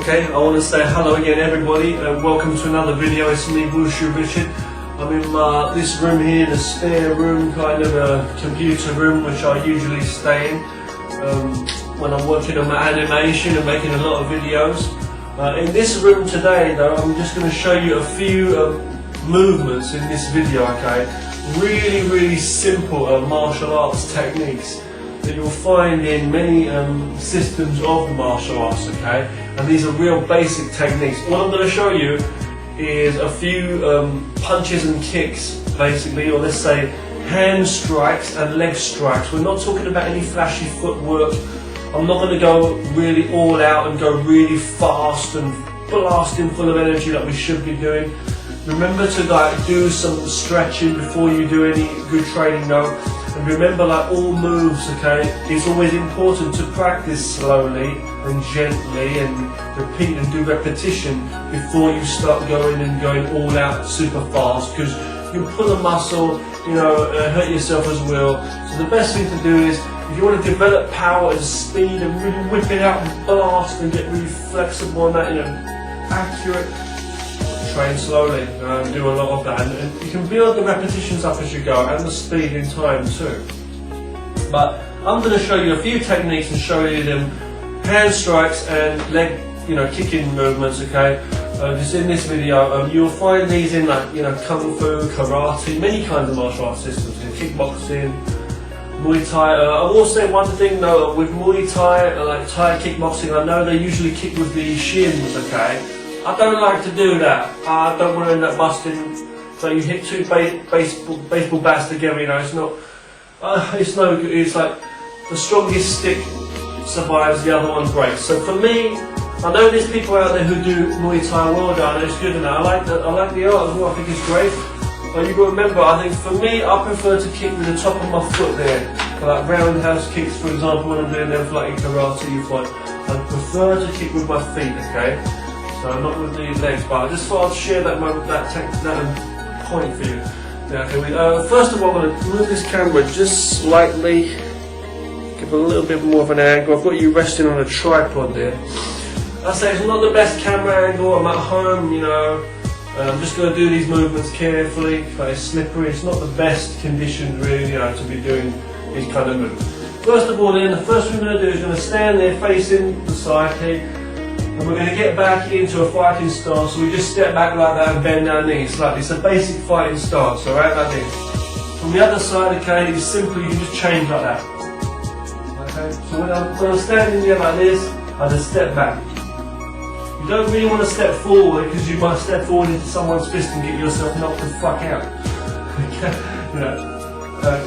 Okay, I want to say hello again everybody and welcome to another video. It's me, Wushu Richard. I'm in this room here, the spare room, kind of a computer room which I usually stay in when I'm working on my animation and making a lot of videos. In this room today though, I'm just going to show you a few movements in this video, okay? Really simple martial arts techniques that you'll find in many systems of martial arts, okay? And these are real basic techniques. What I'm going to show you is a few punches and kicks, basically, or let's say hand strikes and leg strikes. We're not talking about any flashy footwork. I'm not going to go really all out and go really fast and blasting full of energy like we should be doing. Remember to do some stretching before you do any good training though. And remember, like all moves, okay, it's always important to practice slowly and gently and repeat and do repetition before you start going all out super fast, because you pull a muscle, you know, hurt yourself as well. So the best thing to do is, if you want to develop power and speed and really whip it out and blast and get really flexible on that, you know, accurate, train slowly, do a lot of that, and you can build the repetitions up as you go and the speed in time too. But I'm going to show you a few techniques and show you them hand strikes and leg, you know, kicking movements, okay? Just in this video, you'll find these in like, you know, kung fu, karate, many kinds of martial arts systems, in kickboxing, Muay Thai. I will say one thing though, with Muay Thai, like Thai kickboxing, I know they usually kick with the shins, okay? I don't like to do that. I don't want to end up busting. So you hit two baseball bats together, you know, it's no good. It's like the strongest stick survives, the other one breaks. So for me, I know there's people out there who do Muay Thai well done, it's good and that. I like the art as well, I think it's great. But you've got to remember, I think for me, I prefer to kick with the top of my foot there. For like roundhouse kicks, for example, when I'm doing them for like in karate, you find I prefer to kick with my feet, okay? So not with the legs, but I just thought I'd share that point for you. Yeah, okay, first of all, I'm going to move this camera just slightly, give a little bit more of an angle. I've got you resting on a tripod there. I say it's not the best camera angle. I'm at home, you know. I'm just going to do these movements carefully. It's slippery. It's not the best conditions really, you know, to be doing these kind of moves. First of all, then the first thing we're going to do is going to stand there facing the side here. And we're going to get back into a fighting stance, so we just step back like that and bend our knees slightly. It's a basic fighting stance, alright, like this. On the other side, okay, it's simple, you can just change like that. Okay, so when I'm standing there like this, I just step back. You don't really want to step forward, because you might step forward into someone's fist and get yourself knocked the fuck out. You know,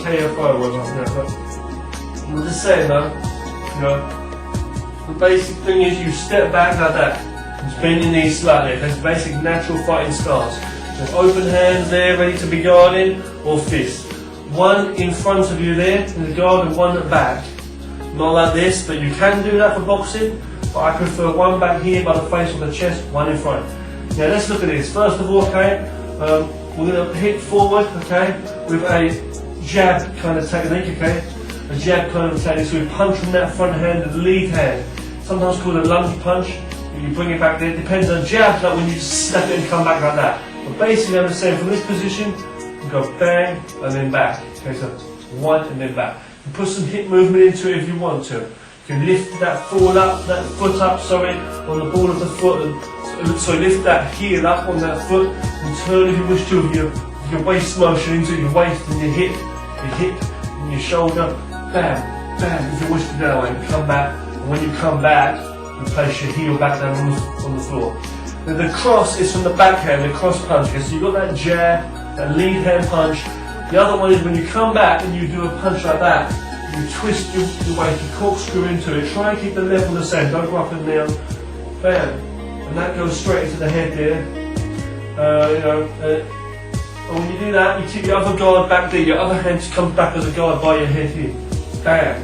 KFO or whatever. But I'm just saying though, you know, the basic thing is you step back like that, just bend your knees slightly. That's basic natural fighting stance. With open hands there, ready to be guarding, or fist. One in front of you there, in the guard, and one at back. Not like this, but you can do that for boxing, but I prefer one back here by the face or the chest, one in front. Now let's look at this. First of all, okay, we're going to hit forward, okay, with a jab kind of technique, okay? A jab kind of technique, so we punch from that front hand, the lead hand. Sometimes called a lunge punch. You bring it back there. It depends on jabs, like when you just snap it and come back like that. But basically, I'm saying from this position, you go bang and then back. Okay, so one and then back. You put some hip movement into it if you want to. You can lift that foot up, on the ball of the foot. And so lift that heel up on that foot and turn if you wish to with your waist motion into your waist and your hip and your shoulder. Bam, bam. If you wish to go that way, come back. And when you come back, you place your heel back down on the floor. Now the cross is from the backhand, the cross punch. Okay? So you've got that jab, that lead hand punch. The other one is when you come back and you do a punch like that, you twist your waist, you corkscrew into it. Try and keep the level the same, don't go up and down. Bam. And that goes straight into the head there. And when you do that, you keep your other guard back there. Your other hand comes back as a guard by your head here. Bam.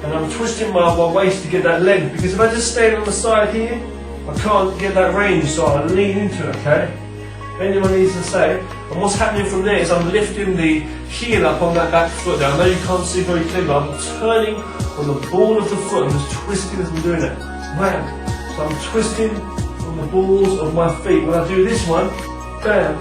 And I'm twisting my waist to get that length, because if I just stand on the side here, I can't get that range, so I lean into it, okay? Anyone needs to say. And what's happening from there is I'm lifting the heel up on that back foot there. I know you can't see very clearly, but I'm turning on the ball of the foot and just twisting as I'm doing it. Wham! So I'm twisting on the balls of my feet. When I do this one, bam,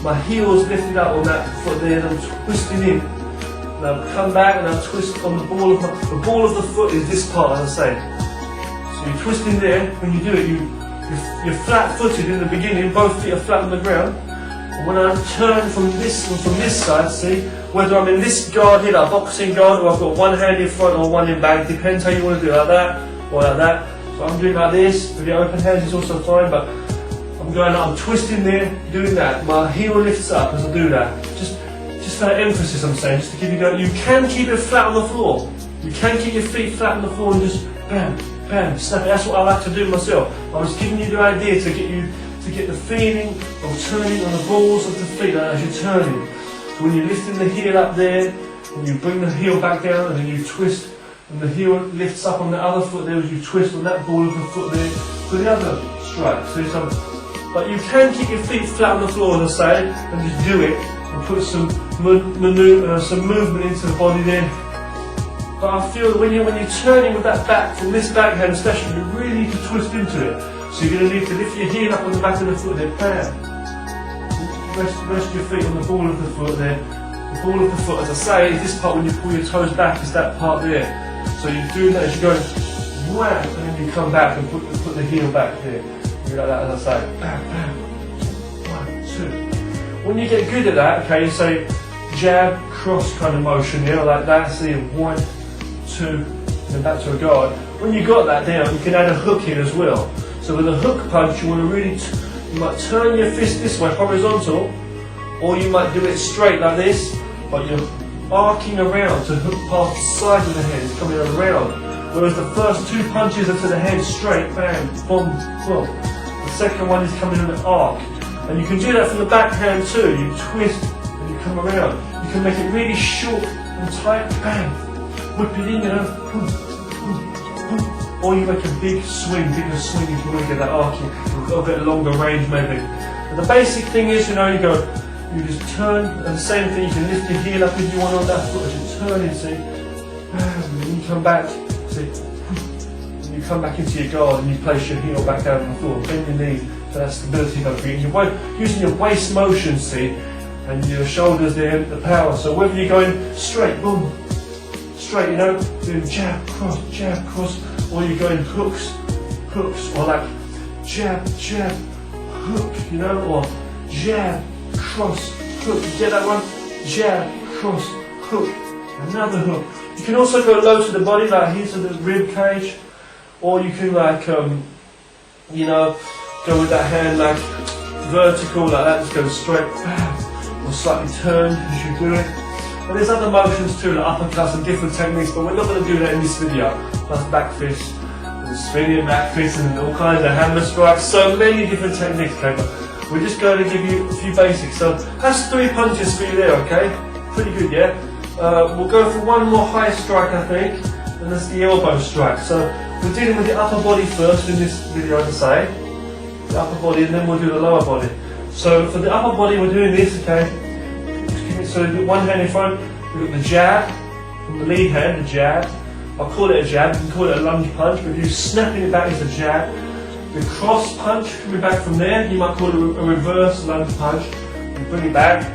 my heel's lifted up on that foot there and I'm twisting in. And I'll come back and I'll twist on the ball of the ball of the foot is this part, as I say. So you're twisting there. When you do it, you're flat-footed in the beginning. Both feet are flat on the ground. And when I turn from this side, see, whether I'm in this guard here, like boxing guard, or I've got one hand in front or one in back, depends how you want to do it, like that or like that. So I'm doing like this. With the open hands is also fine, but I'm twisting there, doing that. My heel lifts up as I do that. Just for that emphasis, I'm saying, just to give you that. You can keep it flat on the floor. You can keep your feet flat on the floor and just bam, bam, snap it. That's what I like to do myself. I was giving you the idea to get the feeling of turning on the balls of the feet as you're turning. So when you're lifting the heel up there, and you bring the heel back down, and then you twist, and the heel lifts up on the other foot there as you twist on that ball of the foot there for the other strike. But you can keep your feet flat on the floor, as I say, and just do it, and put some movement into the body there. But I feel that when you're turning with that back, from this backhand especially, you really need to twist into it. So you're going to need to lift your heel up on the back of the foot there, bam. Rest your feet on the ball of the foot there. The ball of the foot, as I say, is this part when you pull your toes back, is that part there. So you're doing that as you go, wham, and then you come back and put the heel back there. Like that, as I say, bam, bam, 1, 2. When you get good at that, okay, you say jab, cross kind of motion, like that, see, 1, 2, and then back to a guard. When you got that down, you can add a hook in as well. So with a hook punch, you want to really, you might turn your fist this way, horizontal, or you might do it straight like this, but you're arcing around to hook past the side of the head, it's coming around. Whereas the first 2 punches are to the head straight, bam, boom, boom. The second one is coming in an arc. And you can do that from the backhand too. You twist and you come around. You can make it really short and tight, bang. Whip it in, boom, boom, boom. Or you make a bigger swing if you want to get that arcing. You've got a bit longer range maybe. But the basic thing is, you just turn, and the same thing, you can lift your heel up if you want on that foot as you turn in, see. Bam, and then you come back. And you come back into your guard and you place your heel back down on the floor, bend your knee for that stability kind of thing. You're using your waist motion, see, and your shoulders there, the power. So whether you're going straight, boom, straight, doing jab, cross, or you're going hooks, or like jab, hook, or jab, cross, hook. You get that one? Jab, cross, hook, another hook. You can also go low to the body, like here to the rib cage, or you can go with that hand like vertical, like that, just go straight, bam, or slightly turned as you do it. And there's other motions too, like uppercuts and different techniques, but we're not going to do that in this video. Plus back fist, and spinning back fist, and all kinds of hammer strikes, so many different techniques, okay? But we're just going to give you a few basics. So that's 3 punches for you there, okay? Pretty good, yeah? We'll go for one more high strike, I think, and that's the elbow strike. So we're dealing with the upper body first in this video, as I say. The upper body, and then we'll do the lower body. So for the upper body, we're doing this, okay? So we've got one hand in front, we've got the jab, from the lead hand, the jab. I'll call it a jab, you can call it a lunge punch, but if you're snapping it back, it's a jab. The cross punch, coming back from there, you might call it a reverse lunge punch. You bring it back,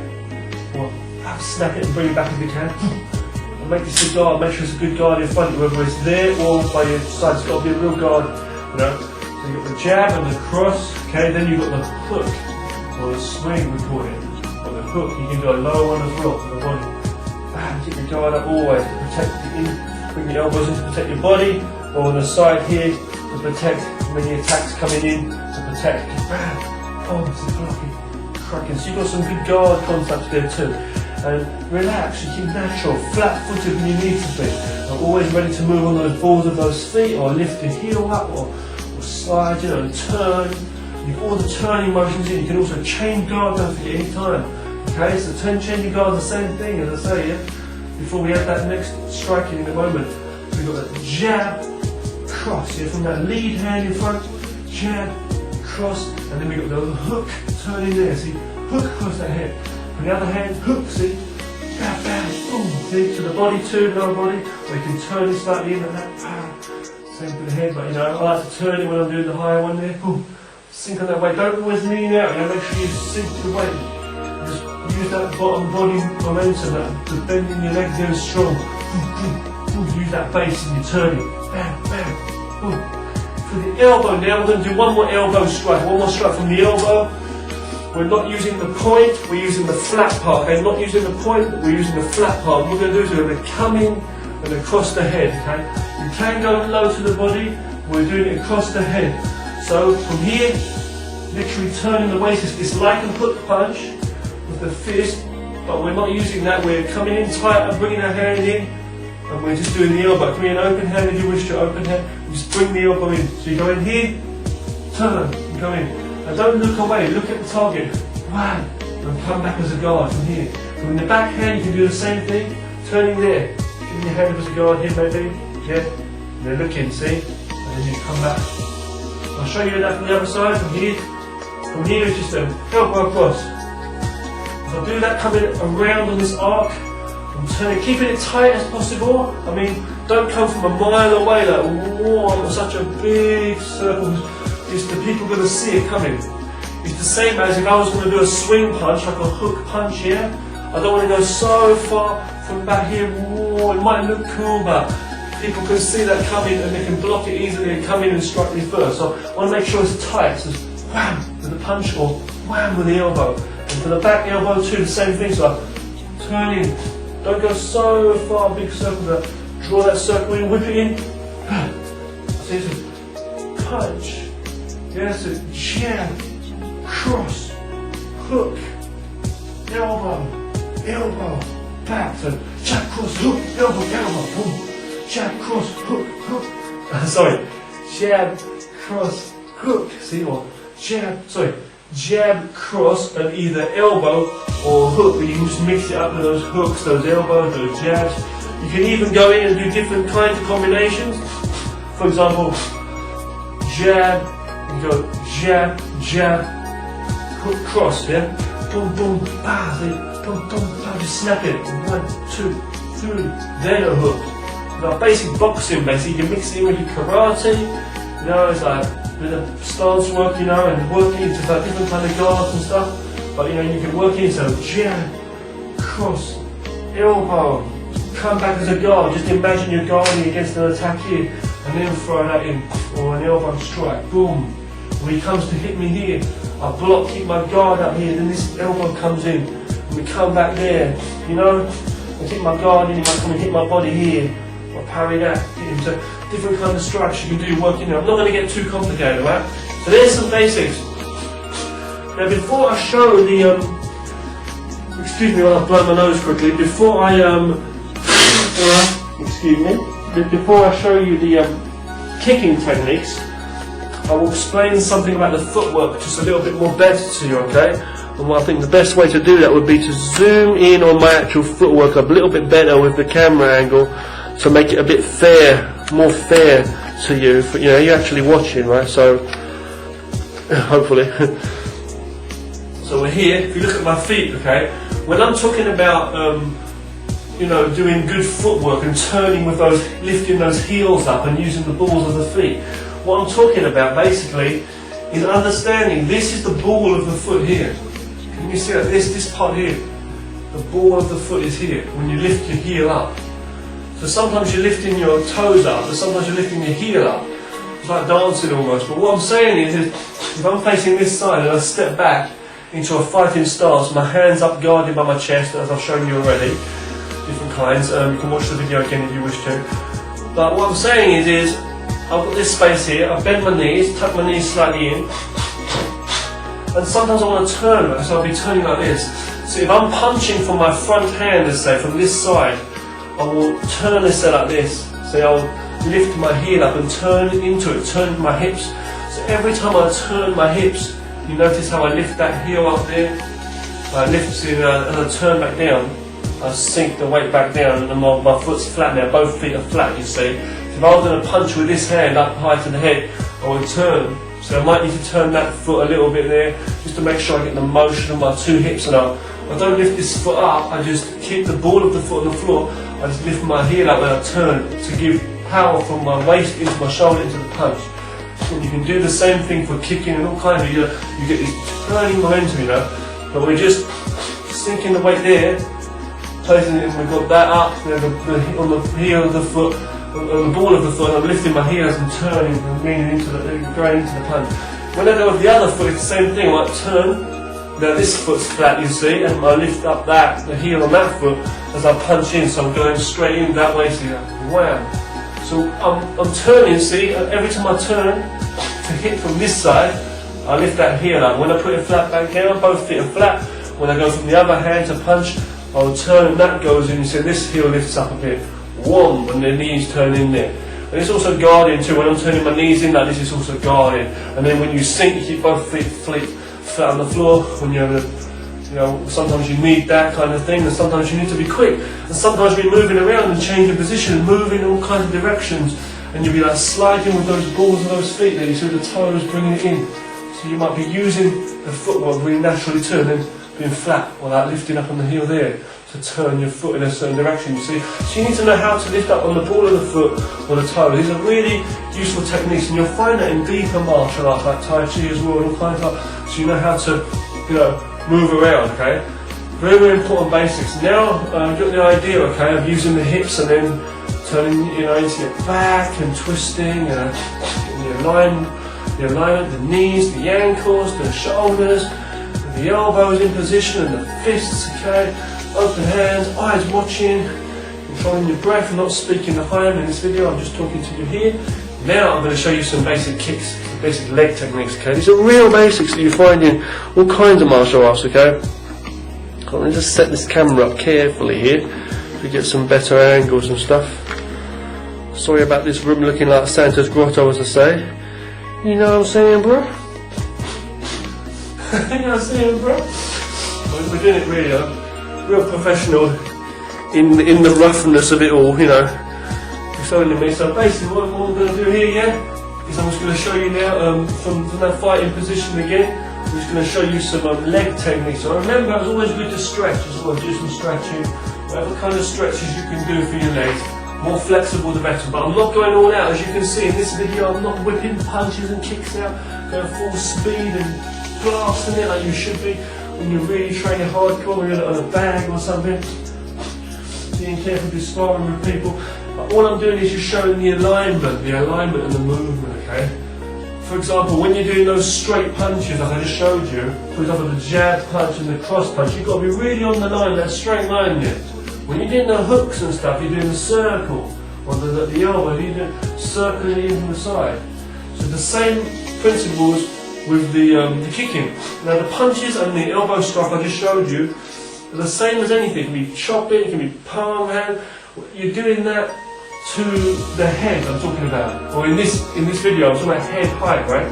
or snap it and bring it back if you can. And make this a guard, make sure it's a good guard in front of you, whether it's there or by your side, it's got to be a real guard, So you've got the jab and the cross, okay, then you've got the hook, or the swing we call it. Or the hook, you can go a lower one as well for the body. Bam, keep your guard up always to protect bring your elbows in to protect your body, or on the side here to protect when the attack's coming in to protect. Bam, oh, it's blocking, cracking. So you've got some good guard contacts there too. And relax, you keep natural, flat-footed when you need to be. And always ready to move on those balls of those feet, or lift your heel up, or slide, and turn. You've got all the turning motions in. You can also chain guard, don't forget, any time. Okay, so changing guard, the same thing as I say, yeah? Before we add that next striking in a moment. We've got that jab, cross, from that lead hand in front, jab, cross, and then we've got the hook, turning there, see, hook across that head. On the other hand, hook, see, bam, bam, boom, see, to the body too, lower body, or you can turn it slightly in like that, bam. Same for the head, but you know, I like to turn it when I'm doing the higher one there. Boom. Sink on that weight. Don't always lean out, you know, make sure you sink the weight. Just use that bottom body momentum, the bending your legs there is strong. Use that base and you turn it. Bam, bam, boom. For the elbow now, we're going to do one more elbow strike. One more strike from the elbow. We're not using the point, we're using the flat part. Okay, not using the point, but we're using the flat part. What we're going to do is we're going to come in and across the head. Okay, you can go low to the body. We're doing it across the head. So from here, literally turning the waist. It's like a hook punch with the fist, but we're not using that. We're coming in tight and bringing our hand in, and we're just doing the elbow. Can be an open hand if you wish to open hand. Just bring the elbow in. So you go in here, turn, and go in. And don't look away, look at the target. Wham! And come back as a guard from here. From the back hand, you can do the same thing. Turning there. Giving your hand up as a guard here, maybe. Yeah. And then look in, see? And then you come back. I'll show you that from the other side, from here. From here, it's just an elbow across. I'll do that coming around on this arc. I'm turning, keeping it tight as possible. I mean, don't come from a mile away like, whoa, such a big circle. Is the people going to see it coming? It's the same as if I was going to do a swing punch, like a hook punch here. I don't want to go so far from back here. Whoa, it might look cool, but people can see that coming and they can block it easily and come in and strike me first. So I want to make sure it's tight. So it's wham with the punch or wham with the elbow. And for the back elbow too, the same thing. So I turn in. Don't go so far, big circle. But draw that circle in, whip it in. So it's a punch. Yes, a jab, cross, hook, elbow, elbow, back. So jab, cross, hook, elbow, elbow, boom. Jab, cross, hook, hook. Sorry, jab, cross, hook. See what? Jab, cross, and either elbow or hook. But you can just mix it up with those hooks, those elbows, those jabs. You can even go in and do different kinds of combinations. For example, jab. You go jab, jab, hook, cross, yeah? Boom, boom, bah, boom, boom, bah, just snap it. 1, 2, 3, then a hook. Now, basic boxing, basically, you can mix it in with your karate, you know, it's like a bit of stance work, you know, and working into like different kind of guards and stuff. But, you know, you can work into jab, cross, elbow, come back as a guard. Just imagine you're guarding against an attack here, and then throw that in, or an elbow strike, boom. When he comes to hit me here, I block, keep my guard up here, then this elbow comes in, and we come back there, you know? I keep my guard in, he might come and hit my body here, or parry that, hit him. So different kind of strikes you can do working there. I'm not going to get too complicated, right? So there's some basics. Now before I show the, excuse me while I blow my nose quickly, before I, excuse me, before I show you the kicking techniques, I will explain something about the footwork just a little bit more better to you, okay? And I think the best way to do that would be to zoom in on my actual footwork a little bit better with the camera angle to make it a bit fair, more fair to you. You know, you're actually watching, right? So, hopefully. So we're here. If you look at my feet, okay? When I'm talking about, you know, doing good footwork and turning with those, lifting those heels up and using the balls of the feet, what I'm talking about basically is understanding this is the ball of the foot here. Can you see that? This part here, the ball of the foot is here when you lift your heel up. So sometimes you're lifting your toes up, and sometimes you're lifting your heel up. It's like dancing almost. But what I'm saying is if I'm facing this side and I step back into a fighting stance, my hands up guarded by my chest, as I've shown you already, different kinds. You can watch the video again if you wish to. But what I'm saying is I've got this space here, I bend my knees, tuck my knees slightly in, and sometimes I want to turn, so I'll be turning like this. So if I'm punching from my front hand, let's say, from this side, I will turn this like this. So I'll lift my heel up and turn into it, turn my hips. So every time I turn my hips, you notice how I lift that heel up there? I lift it and I turn back down. I sink the weight back down and my foot's flat now, both feet are flat, you see. If I was going to punch with this hand up high to the head, I would turn. So I might need to turn that foot a little bit there, just to make sure I get the motion of my two hips and up. I don't lift this foot up, I just keep the ball of the foot on the floor, I just lift my heel up when I turn to give power from my waist into my shoulder into the punch. And you can do the same thing for kicking and all kinds of, you get this turning momentum, but we're just sinking the weight there, placing it, and we've got that up, then on the heel of the foot, on the ball of the foot, I'm lifting my heels and turning and leaning into going into the punch. When I go with the other foot, it's the same thing, I turn, now this foot's flat, you see, and I lift up the heel on that foot as I punch in, so I'm going straight in that way, see, wham. So I'm turning, see, every time I turn to hit from this side, I lift that heel up. When I put it flat back down, both feet are flat. When I go from the other hand to punch, I'll turn and that goes in, you see, this heel lifts up a bit. Wham, and the knees turn in there. And it's also guarding too. When I'm turning my knees in like this, it's also guarding. And then when you sink, you keep both feet flat on the floor. When you're, sometimes you need that kind of thing, and sometimes you need to be quick. And sometimes you're moving around and changing position, moving in all kinds of directions, and you'll be like sliding with those balls of those feet there. You see the toes bringing it in. So you might be using the footwork really naturally too, and then being flat or like lifting up on the heel there to turn your foot in a certain direction, you see. So you need to know how to lift up on the ball of the foot or the toe. These are really useful techniques, and you'll find that in deeper martial arts like Tai Chi as well, and all kinds of, so you know how to, move around, okay? Very, very important basics. Now you've got the idea, okay, of using the hips and then turning, into your back and twisting and the alignment, the knees, the ankles, the shoulders, the elbows in position and the fists, okay? Open hands, eyes watching, controlling your breath. I'm not speaking to home in this video, I'm just talking to you here. Now I'm going to show you some basic kicks, basic leg techniques, okay? These are real basics that you find in all kinds of martial arts, okay? Let me just set this camera up carefully here to get some better angles and stuff. Sorry about this room looking like Santa's grotto, as I say. You know what I'm saying, bro? You know what I'm saying, bro? We're doing it really, real professional in the roughness of it all, It's only me. So basically what we're going to do here, is I'm just going to show you now from that fighting position again. I'm just going to show you some leg techniques. So remember, it's always good to stretch as well, do some stretching, whatever kind of stretches you can do for your legs. More flexible the better, but I'm not going all out. As you can see in this video, I'm not whipping punches and kicks out, going full speed and blasting it like you should be when you're really training hardcore, when you're on a bag or something. Being careful with sparring with people. But all I'm doing is just showing the alignment and the movement, okay? For example, when you're doing those straight punches like I just showed you, for example the jab punch and the cross punch, you've got to be really on the line, that straight line there. When you're doing the hooks and stuff, you're doing the circle, or the elbow, you're doing circling it in from the side. So the same principles with the kicking. Now the punches and the elbow strike I just showed you are the same as anything. It can be chopping, it can be palm hand. You're doing that to the head I'm talking about. Or in this video I'm talking about head height, right?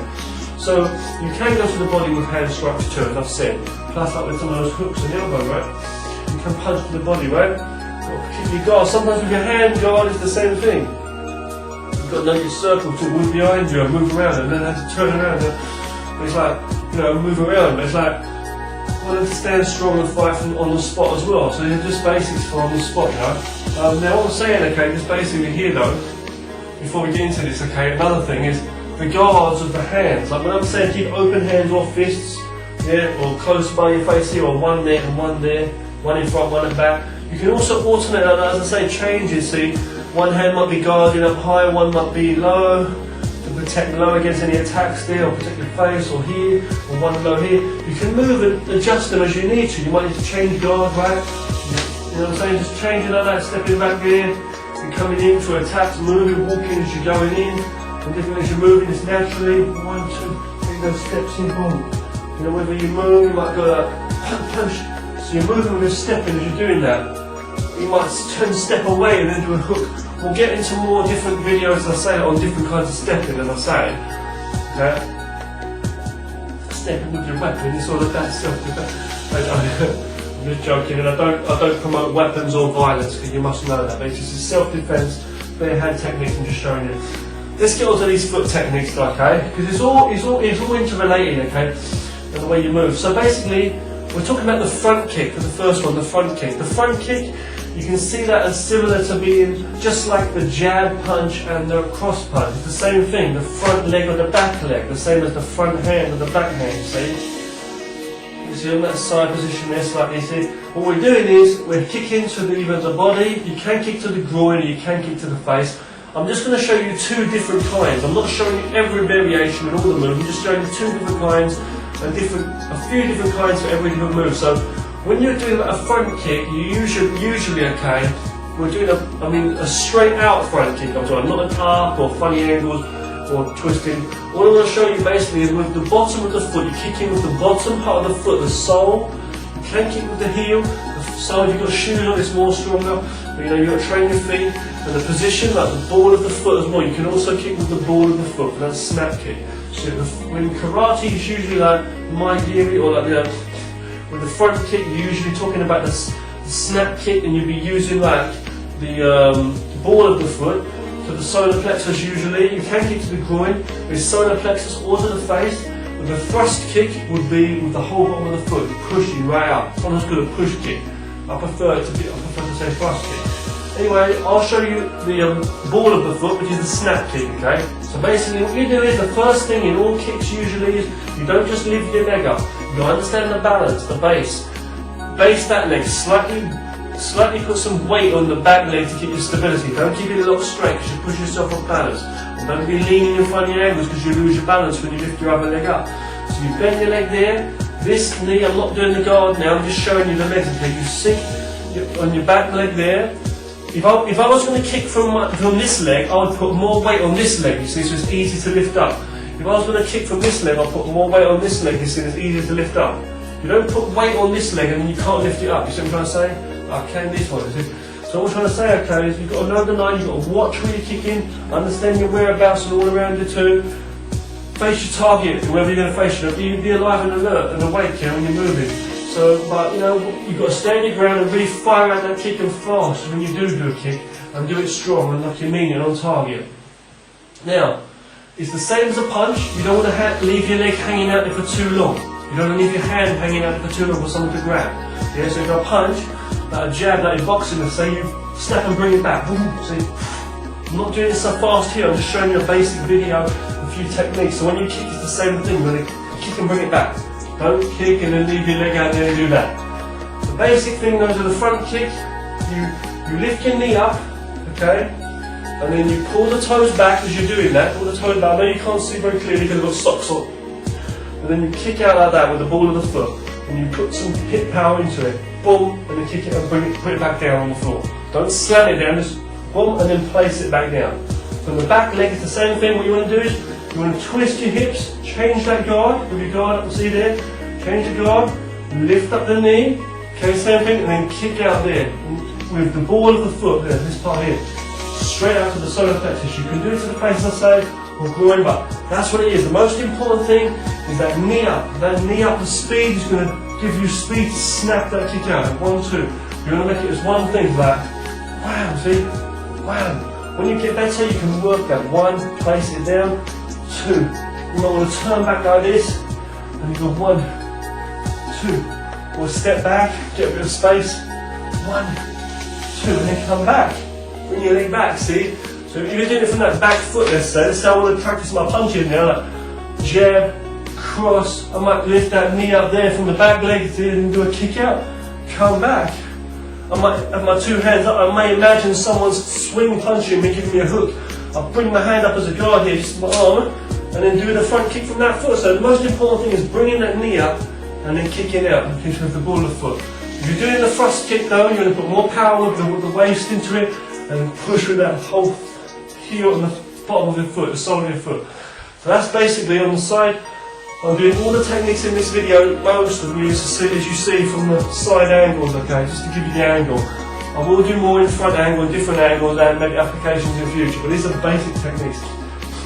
So you can go to the body with hand strikes too, as I've said. Plus up with some of those hooks and elbow, right? You can punch to the body, right? Or kick your guard. Sometimes with your hand guard it's the same thing. You've got to know your circle to move behind you and move around and then have to turn around. It's like, move around, but it's like, wanting to stand strong and fight on the spot as well. So they're just basics for on the spot, Now what I'm saying, okay, just basically here though, before we get into this, okay, another thing is the guards of the hands. Like when I'm saying keep open hands or fists, or close by your face here, or one there and one there, one in front, one at back. You can also alternate, as I say, changes. See, one hand might be guarding up high, one might be low, to protect low against any attacks there, or protect your face, or here, or one low here. You can move and adjust them as you need to. You might need to change guard, right? You know what I'm saying? Just changing like that, stepping back there, you're coming in to attacks, moving, walking as you're going in, and different as you're moving, it's naturally, 1, 2, 3, those steps in, boom. Whether you move, you might go like, punch. So you're moving with your stepping as you're doing that. You might turn step away and then do a hook. We'll get into more different videos, as I say, on different kinds of stepping, as I say. Okay? Stepping with your weapon, it's all of that self-defense. I'm just joking, and I don't promote weapons or violence, because you must know that. But it's just self-defense, bare hand techniques, and just showing you. Let's get on to these foot techniques, okay? Because it's all interrelated, okay? And the way you move. So basically, we're talking about the front kick for the first one, the front kick. The front kick, You can see that as similar to being just like the jab punch and the cross punch. It's the same thing, the front leg or the back leg, the same as the front hand or the back hand, see? You see on that side position there slightly, see? What we're doing is, we're kicking to either the body, you can kick to the groin or you can kick to the face. I'm just going to show you two different kinds. I'm not showing you every variation in all the moves, I'm just showing you two different kinds and a few different kinds for every different move. So when you're doing a front kick, you usually okay, we're doing a straight out front kick, I'm talking, not an arc or funny angles or twisting. What I want to show you basically is with the bottom of the foot, you're kicking with the bottom part of the foot, the sole. You can kick with the heel, the sole, if you've got shoes on, it's more stronger. But, you've got to train your feet. And the position, like the ball of the foot as well, you can also kick with the ball of the foot, and that's snap kick. So when karate is usually like Maegiri or like with the front kick, you're usually talking about the snap kick, and you'll be using like the ball of the foot to the solar plexus usually. You can kick to the groin, with solar plexus or to the face. But the thrust kick would be with the whole bottom of the foot, pushing right up. Someone's called a push kick. I prefer to say thrust kick. Anyway, I'll show you the ball of the foot, which is the snap kick, okay? So basically what you do is, the first thing in all kicks usually is, you don't just lift your leg up. You understand the balance, the base. Base that leg, slightly put some weight on the back leg to keep your stability. Don't keep it locked straight, because you push yourself off balance. And don't be leaning in funny angles, because you lose your balance when you lift your other leg up. So you bend your leg there. This knee, I'm not doing the guard now, I'm just showing you the legs. Okay, you sit on your back leg there. If I was going to kick from this leg, I would put more weight on this leg, you see, so it's easy to lift up. If I was going to kick from this leg, I'll put more weight on this leg, you see, it's easier to lift up. You don't put weight on this leg and you can't lift it up, you see what I'm trying to say? I can this one, you see. So what I'm trying to say, okay, is you've got to know the line, you've got to watch where you're kicking, understand your whereabouts and all around you too. Face your target, whoever you're going to face, you be alive and alert and awake when you're moving. So, but you've got to stand your ground and really fire out that kick and fast when you do a kick, and do it strong and like you mean it on target. Now, it's the same as a punch. You don't want to leave your leg hanging out there for too long. You don't want to leave your hand hanging out there for too long for someone to grab. Yeah, so if you punch, like a jab, like in boxing, let's say you snap and bring it back. See, I'm not doing this so fast here, I'm just showing you a basic video, a few techniques. So when you kick, it's the same thing. You're going to kick and bring it back. Don't kick and then leave your leg out there and do that. The basic thing goes to the front kick. You lift your knee up, okay? And then you pull the toes back as you're doing that. Pull the toes back. I know you can't see very clearly because you've got socks on. And then you kick out like that with the ball of the foot. And you put some hip power into it. Boom, and then kick it and put it back down on the floor. Don't slam it down, just boom, and then place it back down. From the back leg, it's the same thing. What you want to do is, you want to twist your hips, change that guard, with your guard up, see there? Change the guard, lift up the knee, okay, same thing, and then kick out there. With the ball of the foot there, this part here. Straight out to the solar plexus. You can do it to the face, I say, or groin, but that's what it is. The most important thing is that knee up. That knee up, the speed is going to give you speed to snap that kick out. 1, 2. You're going to make it as one thing, like, wow, see? Wow. When you get better, you can work that. 1, place it down. 2. You might want to turn back like this, and you go 1, 2. Or step back, get a bit of space. 1, 2, and then come back. Bring your leg back, see? So if you're doing it from that back foot, let's say I want to practice my punching now, like jab, cross, I might lift that knee up there from the back leg and do a kick out, come back. I might have my two hands up, I may imagine someone's swing punching me, giving me a hook. I'll bring my hand up as a guard here, just my arm, and then do the front kick from that foot. So the most important thing is bringing that knee up and then kicking out, with the ball of the foot. If you're doing the thrust kick though, you're going to put more power with the waist into it and push with that whole heel on the bottom of your foot, the sole of your foot. So that's basically on the side. I'm doing all the techniques in this video, most of them as you see from the side angles, okay, just to give you the angle. I will do more in front angle and different angles and maybe applications in the future, but these are the basic techniques.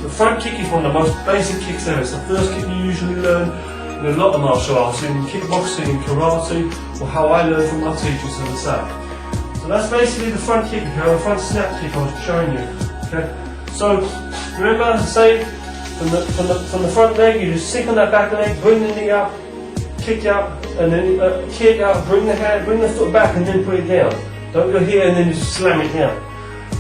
The front kick is one of the most basic kicks ever. It's the first kick you usually learn in a lot of martial arts, in kickboxing, in karate, or how I learned from my teachers in the South. So that's basically the front kick, okay, the front snap kick I was showing you. Okay. So remember, say from the front leg, you just sink on that back leg, bring the knee up, kick out, and then kick out, bring the foot back, and then put it down. Don't go here and then you slam it down.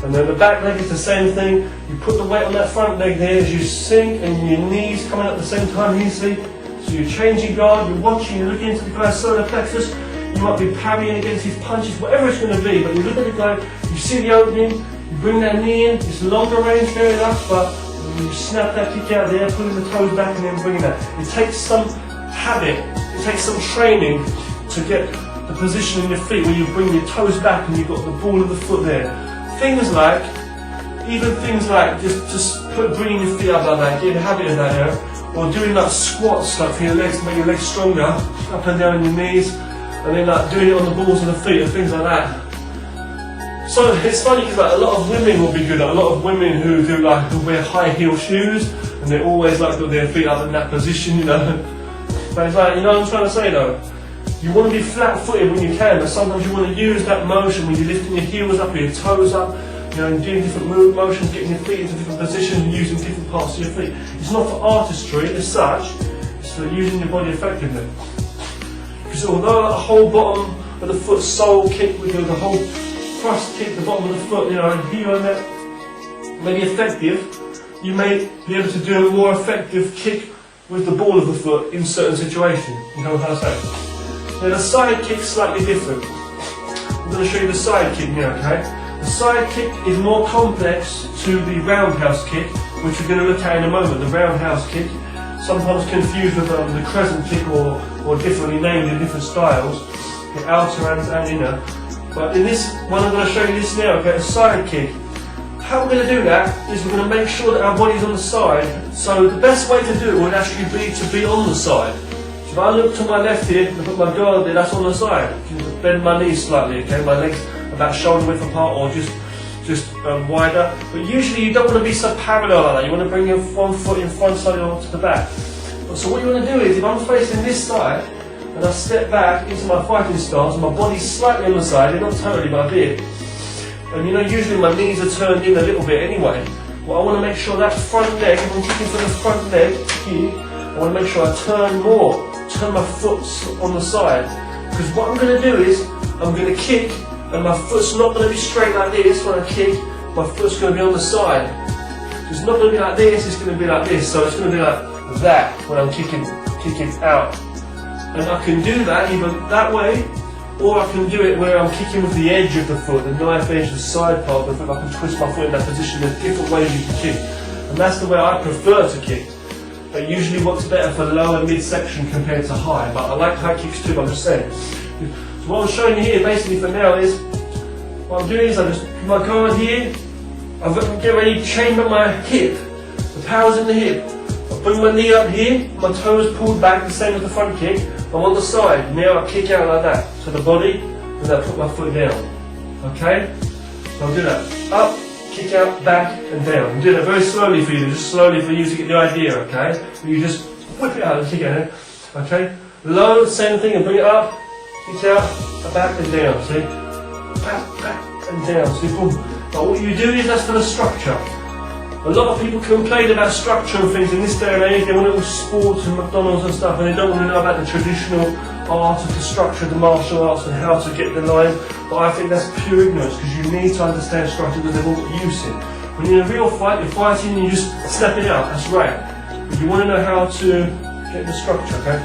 And then the back leg is the same thing. You put the weight on that front leg there as you sink, and your knees coming up at the same time here, see? So you're changing guard, you're watching, you're looking into the guy's solar plexus. You might be parrying against his punches, whatever it's going to be, but you look at the guy, you see the opening, you bring that knee in, it's longer range, fair enough, but you snap that kick out there, pulling the toes back and then bringing that. It takes some habit, it takes some training to get the position in your feet where you bring your toes back and you've got the ball of the foot there. Things like, even things like just bringing your feet up like that, getting a habit of that, yeah? Or doing like squats like for your legs to make your legs stronger, up and down on your knees, and then like doing it on the balls of the feet and things like that. So it's funny because like a lot of women will be good, like, a lot of women who wear high heel shoes and they always like got their feet up in that position, you know. But it's like, you know what I'm trying to say though? You want to be flat-footed when you can, but sometimes you want to use that motion when you're lifting your heels up or your toes up, you know, and doing different motions, getting your feet into different positions and using different parts of your feet. It's not for artistry as such, it's for using your body effectively. Because although the whole bottom of the foot sole kick, with the whole thrust kick, the bottom of the foot, you know, and heel and that may be effective, you may be able to do a more effective kick with the ball of the foot in certain situations. You know what I'm saying? Now the side kick's slightly different. I'm going to show you the side kick now, okay? The side kick is more complex to the roundhouse kick, which we're going to look at in a moment. The roundhouse kick, sometimes confused with the crescent kick or differently named in different styles, the outer and inner. But in this one I'm going to show you this now, okay? A side kick. How we're going to do that is we're going to make sure that our body's on the side. So the best way to do it would actually be to be on the side. If I look to my left here and put my guard there, that's on the side. Bend my knees slightly, okay? My legs about shoulder width apart or just wider. But usually you don't want to be so parallel like that. You want to bring your one foot in front side onto the back. So what you want to do is, if I'm facing this side and I step back into my fighting stance, my body's slightly on the side, not totally, but a bit. And you know, usually my knees are turned in a little bit anyway. Well, I want to make sure that front leg, if I'm kicking for the front leg here, I want to make sure I turn my foot on the side. Because what I'm going to do is, I'm going to kick, and my foot's not going to be straight like this when I kick, my foot's going to be on the side. It's not going to be like this, it's going to be like this, so it's going to be like that when I'm kicking out. And I can do that either that way, or I can do it where I'm kicking with the edge of the foot, the knife edge, the side part of the foot. I can twist my foot in that position. There's different ways you can kick. And that's the way I prefer to kick. It usually works better for lower midsection compared to high, but I like high kicks too, I'm just saying. So what I'm showing you here basically for now is, what I'm doing is I just put my guard here, I get ready to chamber my hip, the power's in the hip. I bring my knee up here, my toes pulled back, the same as the front kick. I'm on the side, now I kick out like that. So the body, and then I put my foot down. Okay? So I'll do that. Up, kick out, back, and down. I'm doing it very slowly for you, just slowly for you to get the idea, okay? You just whip it out and kick out, okay? Low, same thing, and bring it up, kick out, back and down, see? Back and down, see? Boom. But what you do is that's for the structure. A lot of people complain about structure and things in this day and age. They want it all sports and McDonald's and stuff, and they don't want to know about the traditional art of the structure of the martial arts and how to get the line. But I think that's pure ignorance, because you need to understand structure because they've all got use in. When you're in a real fight, you're fighting and you just snap it out, that's right. But you want to know how to get the structure, okay?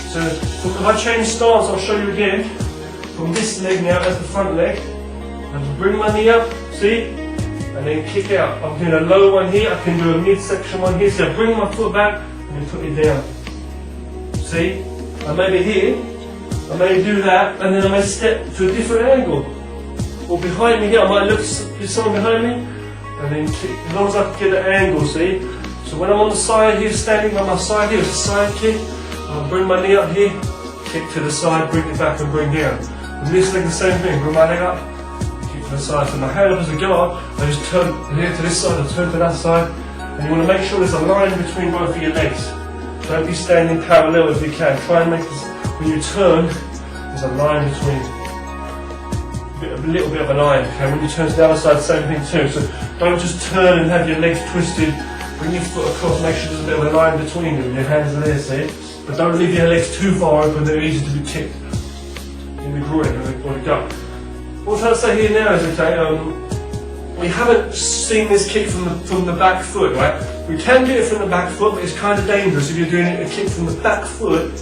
So if I change stance, I'll show you again. From this leg now as the front leg. And bring my knee up, see? And then kick out. I'm doing a low one here, I can do a midsection one here. So I bring my foot back and then put it down. See? I may be here, I may do that, and then I may step to a different angle. Or behind me here, I might look, there's someone behind me, and then kick, as long as I can get an angle, see? So when I'm on the side here, standing on my side here, it's a side kick. I'll bring my knee up here, kick to the side, bring it back and bring down. And this leg the same thing, bring my leg up, kick to the side. So my hand up as a guard, I just turn here to this side, I turn to that side. And you want to make sure there's a line between both of your legs. Don't be standing parallel if you can. Try and make this, when you turn, there's a line between, a little bit of a line. Okay? When you turn to the other side, same thing too. So don't just turn and have your legs twisted. Bring your foot across, make sure there's a bit of a line between them. Your hands are there, see? But don't leave your legs too far open, they're easy to be kicked in the groin or the gut. what I'm trying to say here now is, okay, we haven't seen this kick from the back foot, right? We can do it from the back foot, but it's kind of dangerous if you're doing a kick from the back foot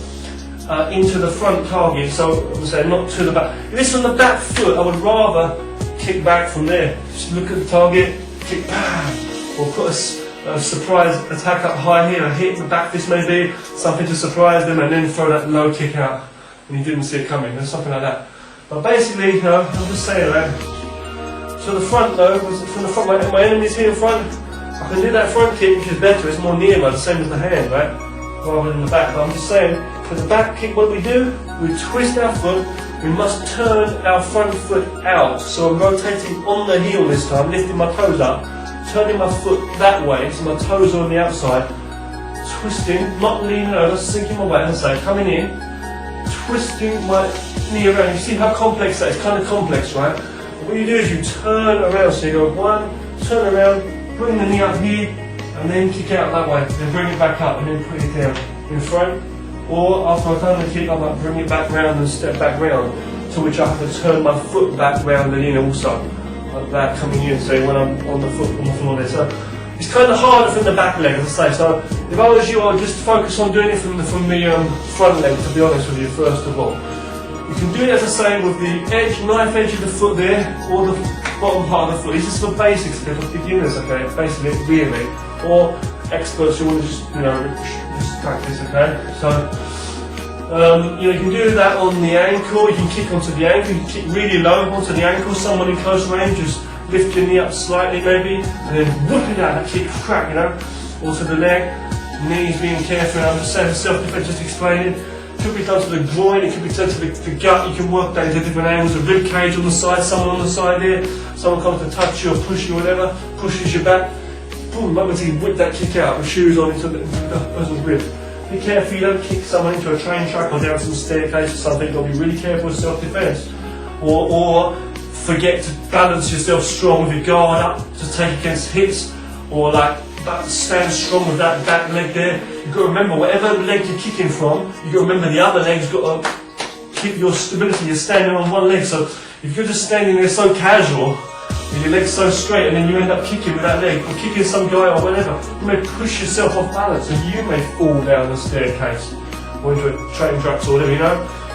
into the front target. So I'm saying not to the back. If it's from the back foot, I would rather kick back from there. Just look at the target, kick back, or put a surprise attack up high here, a hit in the back fist maybe, something to surprise them, and then throw that low kick out and you didn't see it coming, or something like that. But basically, you know, I'm just saying that. So the front though, from the front, my enemy's here in front, I can do that front kick, which is better, it's more near, the same as the hand, right? Rather than the back. But I'm just saying, for the back kick, what we do, we twist our foot, we must turn our front foot out. So I'm rotating on the heel this time, lifting my toes up, turning my foot that way, so my toes are on the outside, twisting, not leaning over, sinking my weight, as I say, coming in, twisting my knee around. You see how complex that is? Kind of complex, right? What you do is you turn around, so you go one, turn around, bring the knee up here, and then kick out that way, then bring it back up, and then put it down in front. Or after I've done the kick, I might bring it back round and step back round, to which I have to turn my foot back round and in also. Like that coming in, so when I'm on the floor there. So it's kind of harder from the back leg, as I say. So if I was you, I'd just focus on doing it from the front leg, to be honest with you, first of all. You can do it, as I say, with the knife edge of the foot there, or the bottom part of the foot. It's just for basics, okay, for beginners, okay, basically, really. Or experts who want to just, just practice, okay. So, you can do that on the ankle. You can kick onto the ankle. You can kick really low onto the ankle. Someone in close range, just lift your knee up slightly, maybe, and then whoop it out. That kick, crack, Also the leg, knees, being careful. I'm just saying self-defense, just explaining. It could be done to the groin, it could be done to the gut. You can work that into different angles. A rib cage on the side, someone on the side there. Someone comes to touch you or push you, whatever, pushes you back. Boom, momentarily whip that kick out with shoes on into the person's rib. Be careful you don't kick someone into a train track or down some staircase or something. You've got to be really careful with self-defense. Or forget to balance yourself strong with your guard up to take against hits, or stand strong with that back leg there. You've got to remember, whatever leg you're kicking from, you've got to remember the other leg's got to keep your stability. You're standing on one leg, so if you're just standing there so casual, with your legs so straight, and then you end up kicking with that leg, or kicking some guy or whatever, you may push yourself off balance and you may fall down the staircase or into a train tracks or whatever,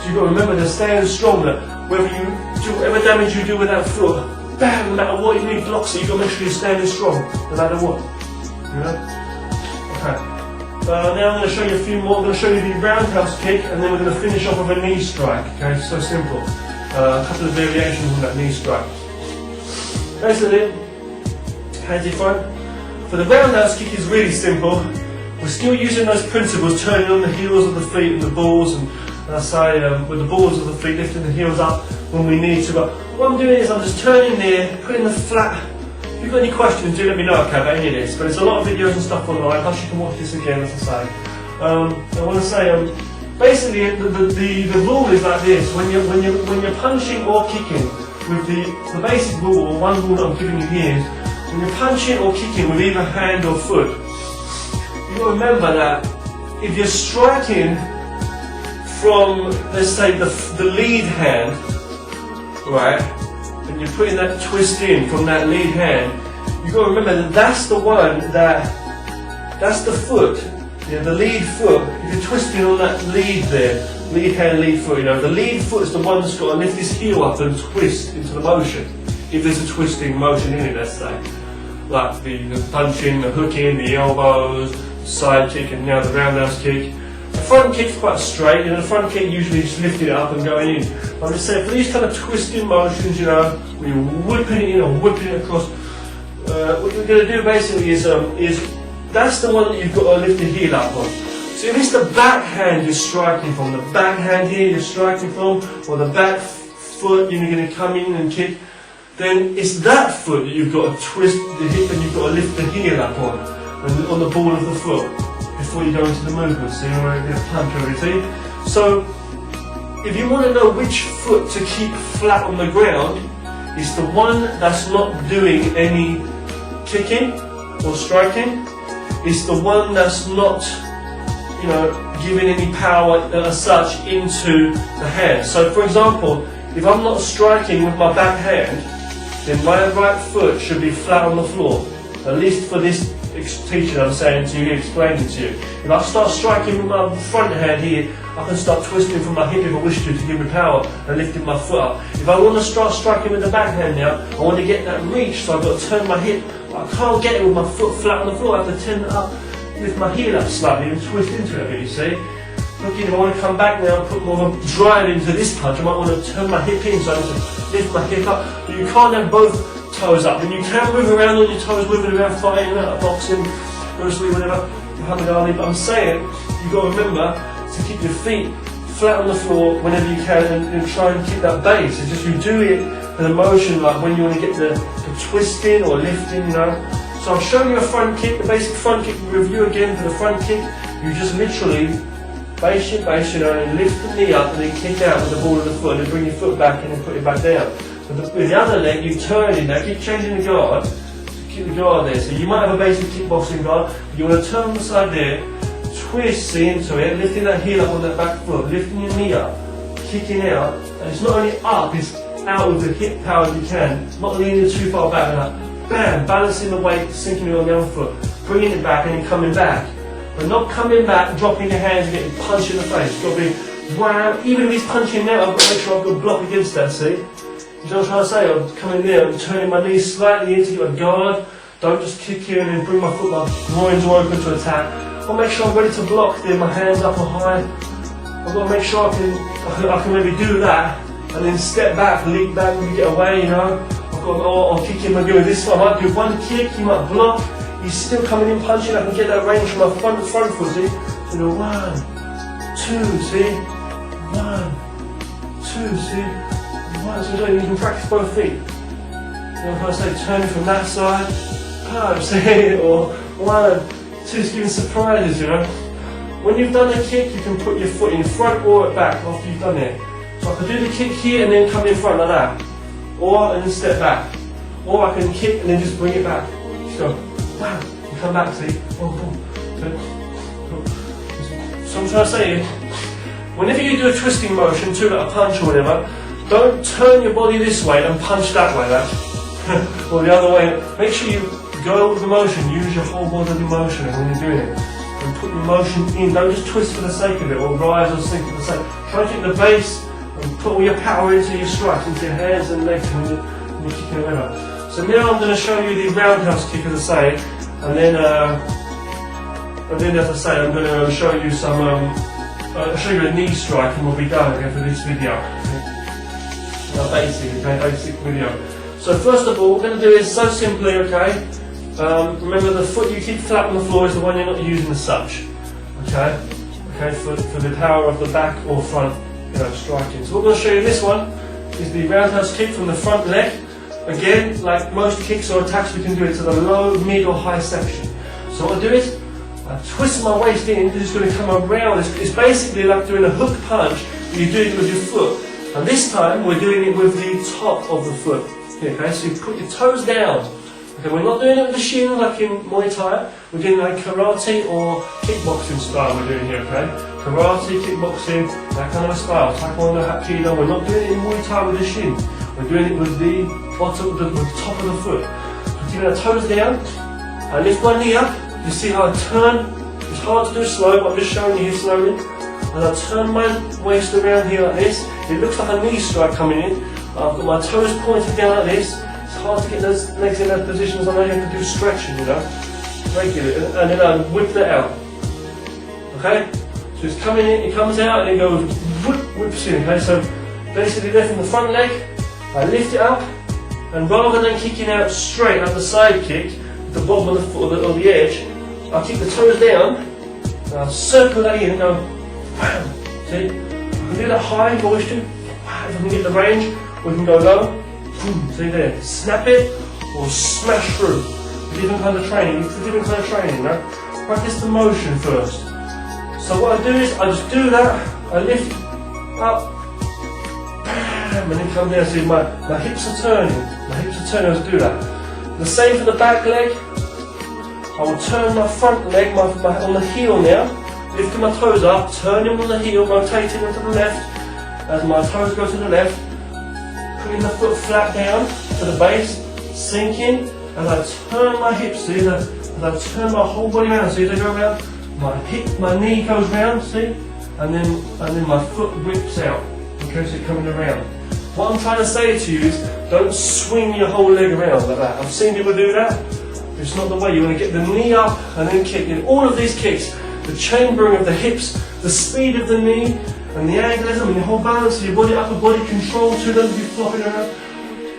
So you've got to remember to stand strong, that whether you do whatever damage you do with that foot, bam, no matter what, you need blocks it, you've got to make sure you're standing strong, no matter what. Okay. Now I'm going to show you a few more. I'm going to show you the roundhouse kick, and then we're going to finish off with a knee strike. Okay, so simple. A couple of variations on that knee strike. Basically, hands in front. For the roundhouse kick is really simple. We're still using those principles, turning on the heels of the feet and the balls, and I say with the balls of the feet, lifting the heels up when we need to. But what I'm doing is I'm just turning there, putting the flat. If you've got any questions, do let me know, okay, about any of this. But there's a lot of videos and stuff online, plus you can watch this again, as I say. I want to say, basically, the rule is like this: when you're punching or kicking with the basic rule, or one rule that I'm giving you here, is when you're punching or kicking with either hand or foot, you've got to remember that if you're striking from, let's say, the lead hand, right? And you're putting that twist in from that lead hand, you've got to remember that that's the one that's the foot, the lead foot. If you're twisting on that lead there, lead hand, lead foot, the lead foot is the one that's got to lift his heel up and twist into the motion. If there's a twisting motion in it, let's say. Like the punching, the hooking, the elbows, side kick, and now the roundhouse kick. The front kick's quite straight, the front kick usually just lifting it up and going in. I'm just saying, for these kind of twisting motions, when you're whipping it in or whipping it across, what you're going to do basically is that's the one that you've got to lift the heel up on. So if it's the back hand you're striking from, the back hand here you're striking from, or the back foot you're going to come in and kick, then it's that foot that you've got to twist the hip and you've got to lift the heel up on the ball of the foot, before you go into the movement, so you're going to punch already. So, if you want to know which foot to keep flat on the ground, it's the one that's not doing any kicking or striking. It's the one that's not, giving any power as such into the hand. So, for example, if I'm not striking with my back hand, then my right foot should be flat on the floor. At least for this teaching I'm saying to you, explaining to you. If I start striking with my front hand here, I can start twisting from my hip if I wish to give me power and lifting my foot up. If I want to start striking with the back hand now, I want to get that reach, so I've got to turn my hip. I can't get it with my foot flat on the floor. I have to turn it up, lift my heel up slightly and twist into it a bit, you see. Again, if I want to come back now and put more of a drive into this punch, I might want to turn my hip in, so I need to lift my hip up. But you can't have both toes up, and you can move around on your toes, moving around, fighting, boxing, Bruce Lee, whatever, Muhammad Ali. But I'm saying, you've got to remember to keep your feet flat on the floor whenever you can, and try and keep that base. It's just you do it for the motion, like when you want to get the twisting or lifting, you know. So I'm showing you a front kick, the basic front kick. Review again for the front kick. You just literally base your base, you know, and lift the knee up and then kick out with the ball of the foot, and then bring your foot back and then put it back down. With the other leg, you turn in there, keep changing the guard, keep the guard there. So you might have a basic kickboxing guard, but you want to turn on the side there, twist into it, lifting that heel up on that back foot, lifting your knee up, kicking out, and it's not only up, it's out with the hip power as you can, not leaning too far back, and like, bam, balancing the weight, sinking it on the other foot, bringing it back and then coming back. But not coming back, dropping your hands and getting punched in the face. It's got to be, wow, even if he's punching now, I've got to make sure I've got a block against that, see? You know what I'm trying to say? I'm coming there, I'm turning my knees slightly in to get a guard. Don't just kick in and bring my foot, my groins are open to attack. I'll make sure I'm ready to block there, my hands up or high. I've got to make sure I can maybe do that and then step back, leap back and get away, you know. I'll kick him maybe with this one. I might do one kick, he might block. He's still coming in punching, I can get that range from my front foot, see? So the 1, 2, see? 1, 2, see? So you can practice both feet. You know, if I say turning from that side, punch, see? Or 1, 2, just giving surprises, you know? When you've done the kick, you can put your foot in front or back after you've done it. So I can do the kick here and then come in front like that. Or, and then step back. Or I can kick and then just bring it back. Just go, wow, and come back, see? Boom, boom. So I'm trying to say, whenever you do a twisting motion, to like a punch or whatever, don't turn your body this way and punch that way, or the other way. Make sure you go with the motion, use your whole bodily motion when you're doing it. And put the motion in, don't just twist for the sake of it, or rise or sink for the sake. Try to take the base and put all your power into your strikes, into your hands and legs when you're kicking around. So now I'm going to show you the roundhouse kick, as I say, and then as I say, I'm going to show you some, I'll show you a knee strike and we'll be done again for this video. Basic video. So first of all, what we're going to do is so simply, okay, remember the foot you keep flat on the floor is the one you're not using as such, okay, for the power of the back or front, you know, striking. So what I'm going to show you this one is the roundhouse kick from the front leg. Again, like most kicks or attacks, we can do it to the low, mid or high section. So what I do is, I twist my waist in, it's going to come around. It's basically like doing a hook punch, but you're doing it with your foot. And this time, we're doing it with the top of the foot. Okay, so you put your toes down. Okay, we're not doing it with the shin like in Muay Thai. We're doing like karate or kickboxing style we're doing here, okay? Karate, kickboxing, that kind of a style. Taekwondo, Hapkido. We're not doing it in Muay Thai with the shin. We're doing it with the bottom, the top of the foot. So keeping our toes down. I lift my knee up. You see how I turn? It's hard to do slow, but I'm just showing you here slowly. And I turn my waist around here like this. It looks like a knee strike coming in. I've got my toes pointed down like this. It's hard to get those legs in those positions. I know you have to do stretching, you know, regularly. And then I whip that out. Okay? So it's coming in, it comes out, and it goes whips in. Okay? So basically, there from the front leg, I lift it up, and rather than kicking out straight up the side kick, the bottom of the foot or the edge, I keep the toes down, and I circle that in and go, wham. See? I can do that high if I wish to. If I can get the range, we can go low. See there? Snap it or smash through. Different kind of training. It's a different kind of training, you know? Practice the motion first. So what I do is I just do that. I lift up, bam, and then come down. See, my hips are turning. My hips are turning as I do that. The same for the back leg. I will turn my front leg on the heel now, lifting my toes up, turning on the heel, rotating them to the left. As my toes go to the left, putting the foot flat down to the base, sinking, as I turn my hips, see, as I turn my whole body around, see, as I go around, my knee goes round, see, and then my foot whips out, okay, so it's coming around. What I'm trying to say to you is, don't swing your whole leg around like that. I've seen people do that. It's not the way. You want to get the knee up and then kick. In all of these kicks, the chambering of the hips, the speed of the knee, and the anglism, and the whole balance of your body, upper body control to them, you flopping around.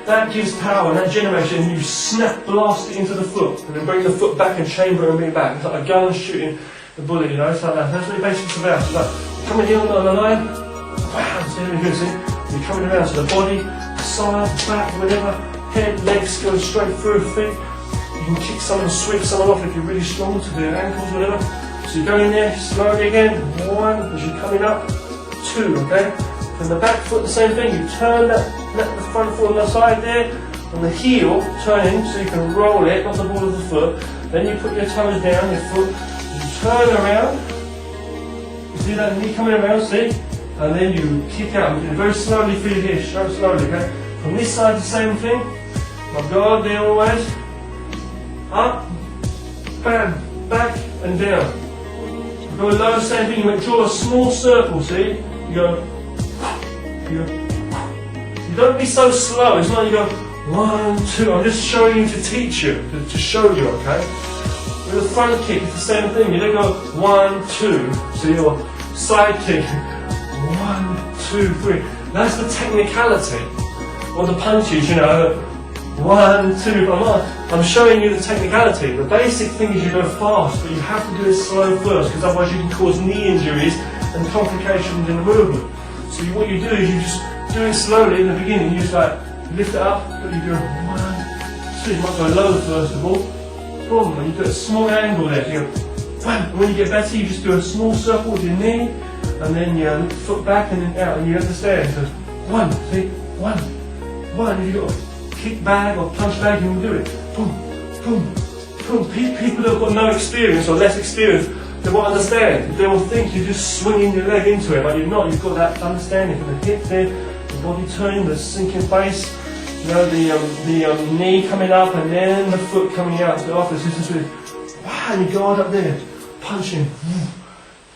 That gives power and that generates it, and you snap blast it into the foot, and then bring the foot back and chamber and bring it back. It's like a gun shooting the bullet, you know, it's like that. That's what it basically is about. It's like coming here on the line, bam, see? You're coming around to the body, side, back, whatever, head, legs going straight through, feet. You can kick someone, sweep someone off if you're really strong to their ankles, whatever. So you go in there, slowly again, 1, as you're coming up, 2, okay? From the back foot, the same thing, you turn that, let the front foot on the side there, and the heel turning so you can roll it, not the ball of the foot. Then you put your toes down, your foot, you turn around, you see that knee coming around, see? And then you kick out, you do it very slowly for your here, show slowly, okay? From this side, the same thing. My guard there always. Up, bam, back and down. You go low, same thing, you draw a small circle, see? You go, you don't be so slow, it's not you go 1, 2, I'm just showing you to teach you, to show you, okay? With the front kick, it's the same thing, you don't go 1, 2, so your side kick, 1, 2, 3. That's the technicality. Or the punches, you know, 1, 2, I'm showing you the technicality. The basic thing is you go fast, but you have to do it slow first, because otherwise you can cause knee injuries and complications in the movement. So what you do is you just do it slowly in the beginning. You just like lift it up, but you do 1, 2. You might go low first of all. Boom, and you do a small angle there. So you go, wham. And when you get better, you just do a small circle with your knee, and then you lift the foot back and then out, and you understand. So 1, see, 1, 1. And you got to kick back or punch back, you can do it. Boom, boom, boom. People that have got no experience or less experience, they won't understand. They will think you're just swinging your leg into it, but you're not. You've got that understanding from the hip there, the body turning, the sinking base, you know, the knee coming up and then the foot coming out. So after this is with, wow, and you guard up there, punching,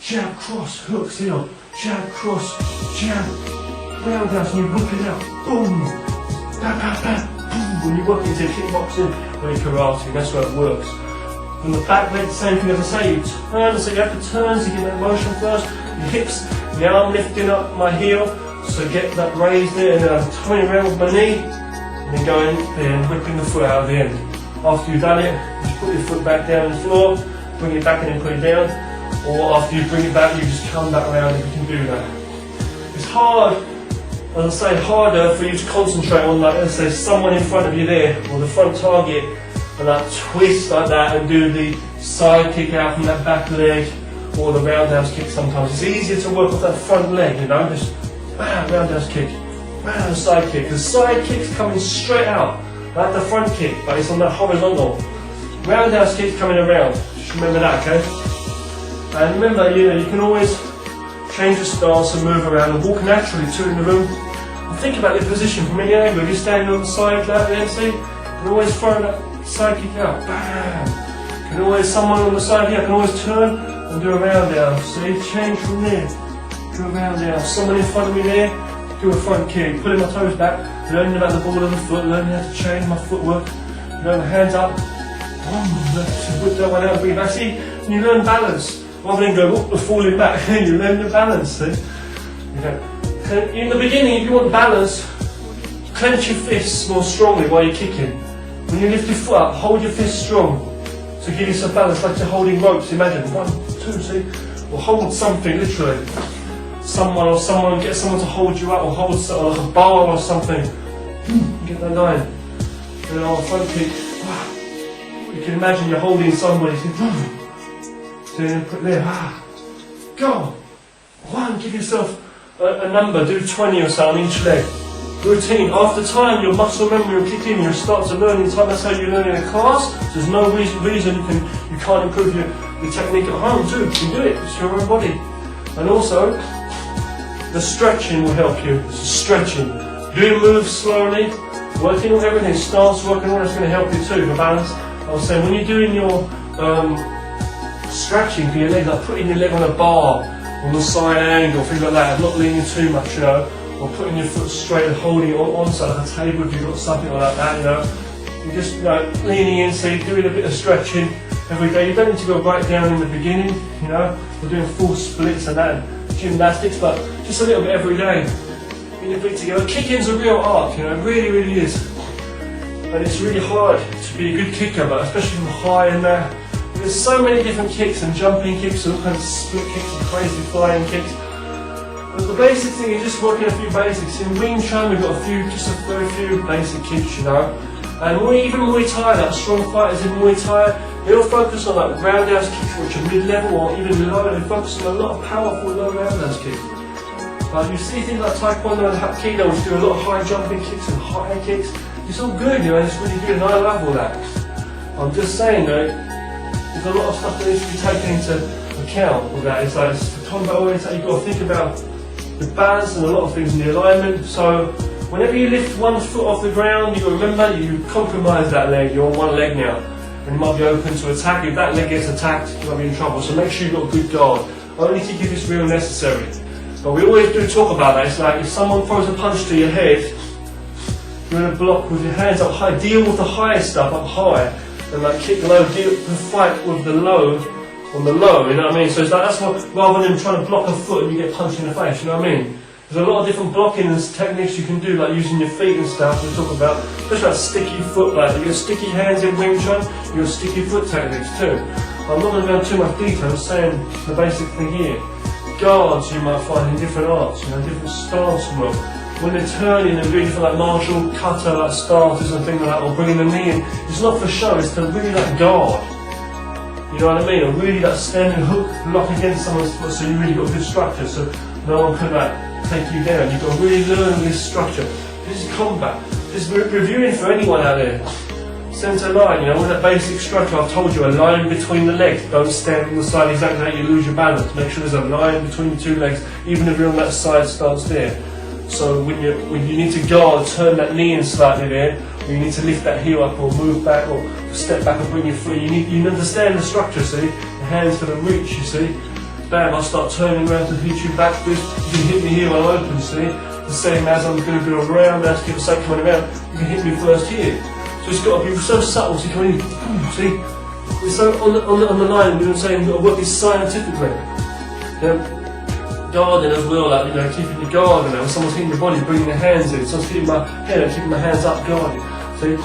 jab, cross, hooks, heel, jab, cross, jab, roundhouse, and you whip it out, boom, bam, bam, bam, boom. When you work into kickboxing or in karate, that's where it works. From the back leg, the same thing as I say, you turn, so you have to turn to get that motion first, your hips, now I'm lifting up my heel, so get that raised there, and then I'm turning around with my knee, and then going there and whipping the foot out at the end. After you've done it, just put your foot back down on the floor, bring it back and then put it down, or after you bring it back, you just come back around and you can do that. It's hard, as I say, harder for you to concentrate on, like, let's say someone in front of you there, or the front target, and like twist like that and do the side kick out from that back leg, or the roundhouse kick sometimes. It's easier to work with that front leg, you know, just bam, roundhouse kick, bam, side kick. The side kick's coming straight out, like the front kick, but it's on that horizontal. Roundhouse kick's coming around, just remember that, okay? And remember, you know, you can always change your stance and move around and walk naturally too in the room. And think about your position from any angle. If you're standing on the side like that, see, you can always throw that side kick out, bam. You can always, someone on the side here can always turn and do a roundhouse. See, change from there, do a roundhouse. Someone in front of me there, do a front kick, pulling my toes back, learning about the ball of the foot, learning how to change my footwork, you know, hands up, boom, whip that one out, bring it back. See, you learn balance. Rather than go, whoop, falling back, you learn the balance, see? You know, in the beginning, if you want balance, clench your fists more strongly while you're kicking. When you lift your foot up, hold your fists strong to give you some balance, like you're holding ropes, imagine. 1, 2, see? Or hold something, literally. Someone, get someone to hold you up, or hold like a bar or something. Get that line. And then on a front kick, you can imagine you're holding somebody. So then put there, go. 1, give yourself a number, do 20 or so on each leg. Routine. After time, your muscle memory will kick in. You'll start to learn in time. That's how you learn in a class. So there's no reason you can't improve your technique at home too. You can do it. It's your own body. And also, the stretching will help you. It's stretching. Doing moves slowly, working on everything, stance, working on that's going to help you too for balance. I was saying when you're doing your stretching for your leg, like putting your leg on a bar on the side angle, things like that, not leaning too much, you know, or putting your foot straight and holding it on side like a table if you've got something like that, you know. You're just, you know, leaning in, so you're doing a bit of stretching every day. You don't need to go right down in the beginning, you know, we're doing full splits and that, and gymnastics, but just a little bit every day. Get your feet together. Kicking's a real art, you know, it really, really is. And it's really hard to be a good kicker, but especially from high and that. There's so many different kicks and jumping kicks and all kinds of split kicks and crazy flying kicks. But the basic thing is just working a few basics. In Wing Chun we've got just a very few basic kicks, you know. And even Muay Thai, like strong fighters in Muay Thai, they all focus on like roundhouse kicks which are mid-level or even lower. They focus on a lot of powerful low roundhouse kicks. You see things like Taekwondo and Hapkido which do a lot of high jumping kicks and high kicks. It's all good, you know, it's really good and I love all that. I'm just saying though, there's a lot of stuff that needs to be taken into account with that. It's like it's combat oriented, you've got to think about the balance and a lot of things in the alignment. So whenever you lift one foot off the ground, you remember you compromise that leg, you're on one leg now. And you might be open to attack. If that leg gets attacked, you might be in trouble. So make sure you've got a good guard. Only kick if it's real necessary. But we always do talk about that. It's like if someone throws a punch to your head, you're going to block with your hands up high. Deal with the high stuff up high. And like kick low, fight with the low on the low, you know what I mean? So it's like that's what, rather than trying to block a foot and you get punched in the face, you know what I mean? There's a lot of different blocking techniques you can do, like using your feet and stuff we talk about, especially like sticky foot, like you got sticky hands in Wing Chun, you got sticky foot techniques too. I'm not going to go into too much detail, I'm saying the basic thing here. Guards you might find in different arts, you know, different stance work. When they're turning and doing different like martial cutter, like starters and things like that, or bringing the knee in, it's not for show, it's to really like guard. You know what I mean? Or really like standing hook, lock against someone's foot, so you really got good structure, so no one can like take you down. You've got to really learn this structure. This is combat. This is reviewing for anyone out there. Centre line, you know, with that basic structure I've told you, a line between the legs. Don't stand on the side exactly how you lose your balance. Make sure there's a line between the two legs, even if you're on that side stance there. So when you need to guard, turn that knee in slightly there, or you need to lift that heel up or move back or step back and bring your foot. You understand the structure, see? The hands for the reach, you see? Bam, I'll start turning around to hit you back. You can hit me here while I'm open, see? The same as I'm going to do a roundhouse kick or something coming around, you can hit me first here. So it's got to be so subtle, so you can really, see? It's so on the line, you know what I'm saying? You've got to work this scientifically. Yeah? Guarding as well, like, you know, keeping your guard and when someone's hitting your body, bringing their hands in. Someone's hitting my head, keeping my hands up, guarding. See?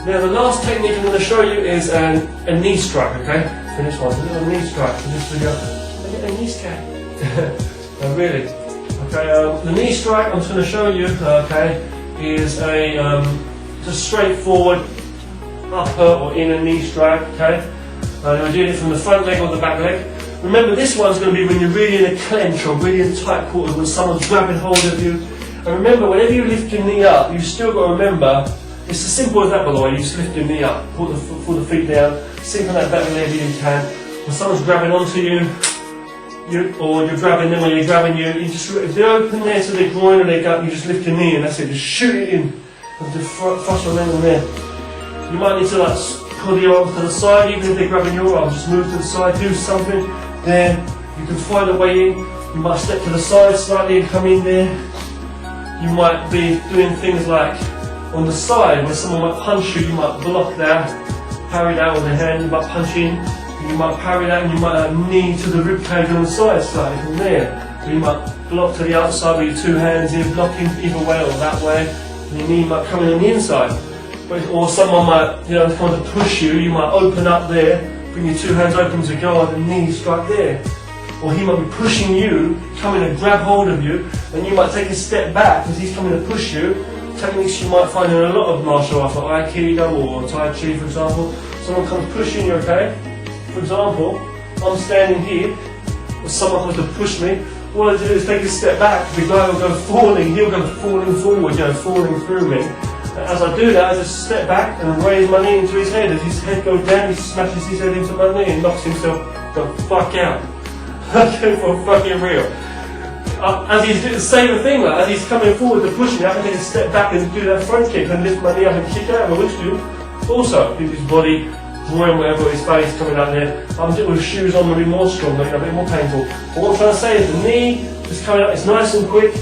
Now the last technique I'm going to show you is a knee strike, okay? For this one, a little knee strike for this video. Look at the knee strike. No, really. Okay, the knee strike I'm going to show you, okay, is just straightforward upper or inner knee strike, okay? We're doing it from the front leg or the back leg. Remember, this one's going to be when you're really in a clench or really in tight quarters, when someone's grabbing hold of you. And remember, whenever you lift your knee up, you've still got to remember, it's as simple as that, by the way. You just lift your knee up, pull the feet down, sink on that back leg if you can. When someone's grabbing onto you, or you're grabbing them, or you're grabbing you, if they're open there to their groin or their gut, you just lift your knee and that's it. Just shoot it in, and just thrust your leg on there. You might need to like pull the arms to the side, even if they're grabbing your arm. Just move to the side, do something. There, you can find a way in. You might step to the side slightly and come in there. You might be doing things like on the side, when someone might punch you, you might block that, parry that with a hand, you might punch in, you might parry that and you might knee to the rib cage on the side slightly from there. Or you might block to the outside with your two hands in, blocking either way or that way, and your knee might come in on the inside. Or someone might, you know, kind of push you, you might open up there, bring your two hands open to guard and knees strike there. Or he might be pushing you, coming to grab hold of you, and you might take a step back because he's coming to push you. Techniques you might find in a lot of martial arts, like Aikido or Tai Chi, for example. Someone comes pushing you, okay? For example, I'm standing here, or someone comes to push me. What I do is take a step back, the guy will go falling, he'll go falling forward, you know, falling through me. As I do that, I just step back and raise my knee into his head. As his head goes down, he smashes his head into my knee and knocks himself the fuck out. Okay, for fucking real. as he's doing the same thing, like, as he's coming forward to push me, I can take a step back and do that front kick and lift my knee up and kick out, which do. Also, keep his body, drawing whatever his face coming out there. I'm doing with shoes on, will be more strong, a bit more painful. But what I'm trying to say is the knee is coming up, it's nice and quick.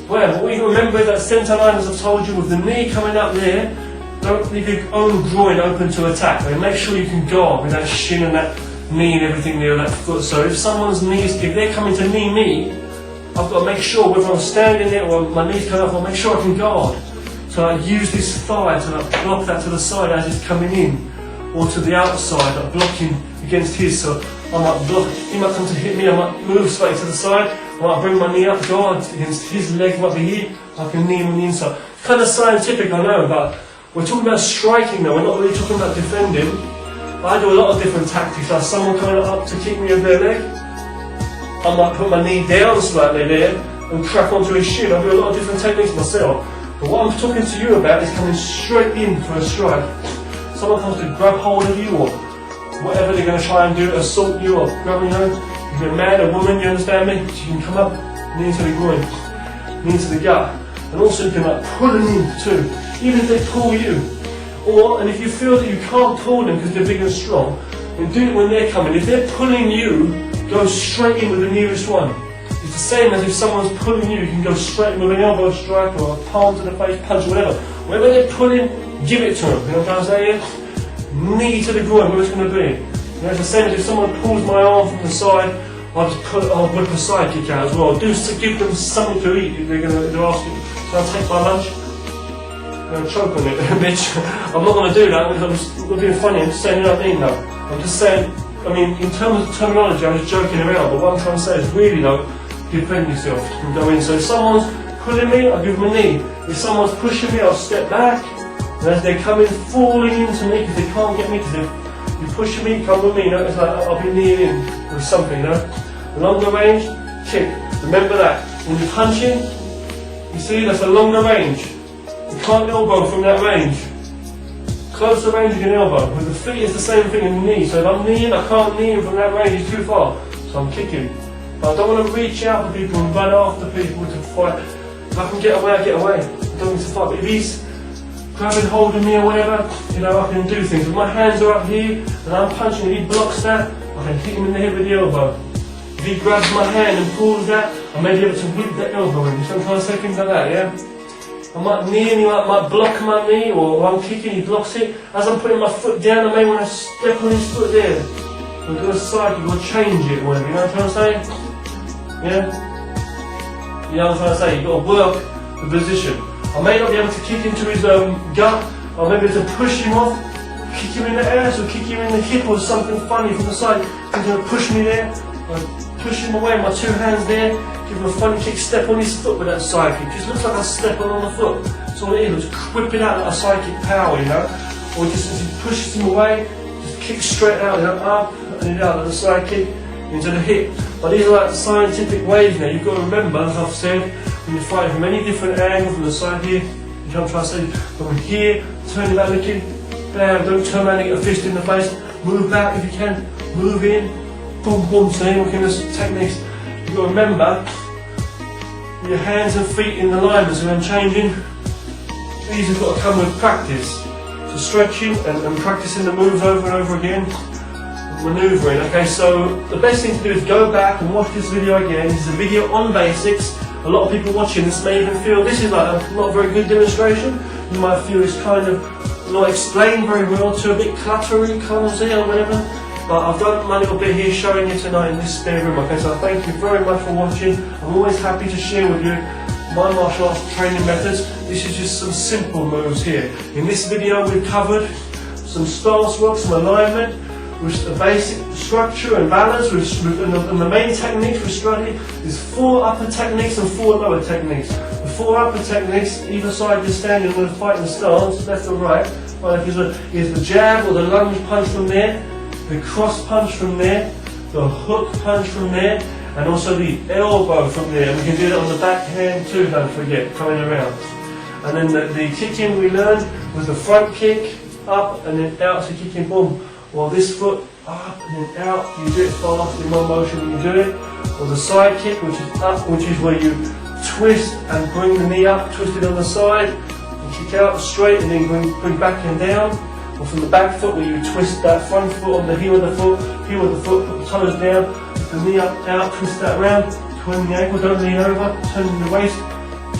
Well, what you can remember is that centre line, as I've told you, with the knee coming up there, don't leave your own groin open to attack. I mean, make sure you can guard with that shin and that knee and everything there, that foot. So if someone's knees, if they're coming to knee me, I've got to make sure whether I'm standing there or my knees coming up, I'll make sure I can guard. So I use this thigh to block that to the side as it's coming in, or to the outside, like blocking against his. So I might block, he might come to hit me, I might move slightly to the side, I might bring my knee up, guard against his leg, might be here, I can knee him on the inside. Kind of scientific, I know, but we're talking about striking now, we're not really talking about defending. I do a lot of different tactics, like someone coming up to kick me with their leg, I might put my knee down slightly there and crack onto his shin. I do a lot of different techniques myself. But what I'm talking to you about is coming straight in for a strike. Someone comes to grab hold of you or whatever they're going to try and do, assault you or grab you, you can be a man, a woman, you understand me? So you can come up, knee into the groin, knee into the gut. And also you can like pull them in too, even if they pull you. Or, and if you feel that you can't pull them because they're big and strong, then do it when they're coming. If they're pulling you, go straight in with the nearest one. It's the same as if someone's pulling you, you can go straight in with an elbow strike or a palm to the face punch or whatever. Wherever they're pulling, give it to them. You know what I'm saying? Knee to the groin, whatever it's going to be. You know, it's the same as if someone pulls my arm from the side, I'll whip a side kick out as well. Give them something to eat. They're asking, can I take my lunch? I'm going to choke on it, bitch. I'm not going to do that because I'm not being funny. I'm just saying, you know what I mean? No. I'm just saying, I mean, in terms of terminology, I was joking around, but what I'm trying to say is really, though, defend yourself and go in. So if someone's pulling me, I'll give them a knee. If someone's pushing me, I'll step back. And as they're coming, falling into me, because they can't get me, because you're pushing me, come with me, you know, it's like I'll be kneeing in with something, you know. Longer range, kick. Remember that. When you're punching, you see, that's a longer range. You can't elbow from that range. Closer range you can elbow. With the feet it's the same thing in the knee. So if I'm kneeing, I can't knee from that range, it's too far. So I'm kicking. But I don't want to reach out to people and run after people to fight. If I can get away, I get away. I don't need to fight. But if he's grabbing hold of me or whatever, you know, I can do things. If my hands are up here and I'm punching and he blocks that, I can hit him in the head with the elbow. If he grabs my hand and pulls that, I may be able to whip that elbow in. Sometimes say things like that, yeah? I might knee and he might block my knee, or I'm kicking, he blocks it. As I'm putting my foot down, I may want to step on his foot there. Or do a side, you've got to change it, or whatever, you know what I'm trying to say? Yeah? You know what I'm trying to say? You've got to work the position. I may not be able to kick into his gut, or maybe to push him off, kick him in the ass, or kick him in the hip, or something funny from the side. He's going to push me there, or push him away, my two hands there, give him a funny kick, step on his foot with that side kick. Just looks like I'm stepping on the foot. That's all it is, just whip it out like a psychic power, you know. Or just as he pushes him away, just kick straight out, you know, up and out like a side kick into the hip. But these are like scientific ways now. You've got to remember, as I've said, when you're fighting from many different angles, from the side here, you can't try to say, from here, turn your back looking, bam, don't turn around and get a fist in the face, move back if you can, move in, boom, boom, same kind of techniques. You've got to remember, your hands and feet in alignment, so when I'm changing, these have got to come with practice. So stretching and practicing the moves over and over again, manoeuvring. Okay, so the best thing to do is go back and watch this video again. This is a video on basics. A lot of people watching this may even feel this is like a not very good demonstration. You might feel it's kind of not explained very well, to a bit cluttery, clumsy or whatever. But I've done my little bit here showing you tonight in this spare room. Okay, so thank you very much for watching. I'm always happy to share with you my martial arts training methods. This is just some simple moves here. In this video we've covered some stance work, some alignment, with the basic structure and balance, and the main techniques we're studying is 4 upper techniques and 4 lower techniques. The 4 upper techniques, either side you're standing with a fighting stance, left or right, is the jab or the lunge punch from there, the cross punch from there, the hook punch from there, and also the elbow from there. And we can do that on the backhand too, don't forget, coming around. And then the kicking we learned was the front kick, up and then out, so kicking boom. Well, this foot up and then out, you do it fast in one motion when you do it. or the side kick, which is up, which is where you twist and bring the knee up, twist it on the side, and kick out straight, and then bring back and down. Or from the back foot, where you twist that front foot on the heel of the foot, put the toes down, put the knee up, out, twist that around, turn the ankle, don't lean over, turning the waist,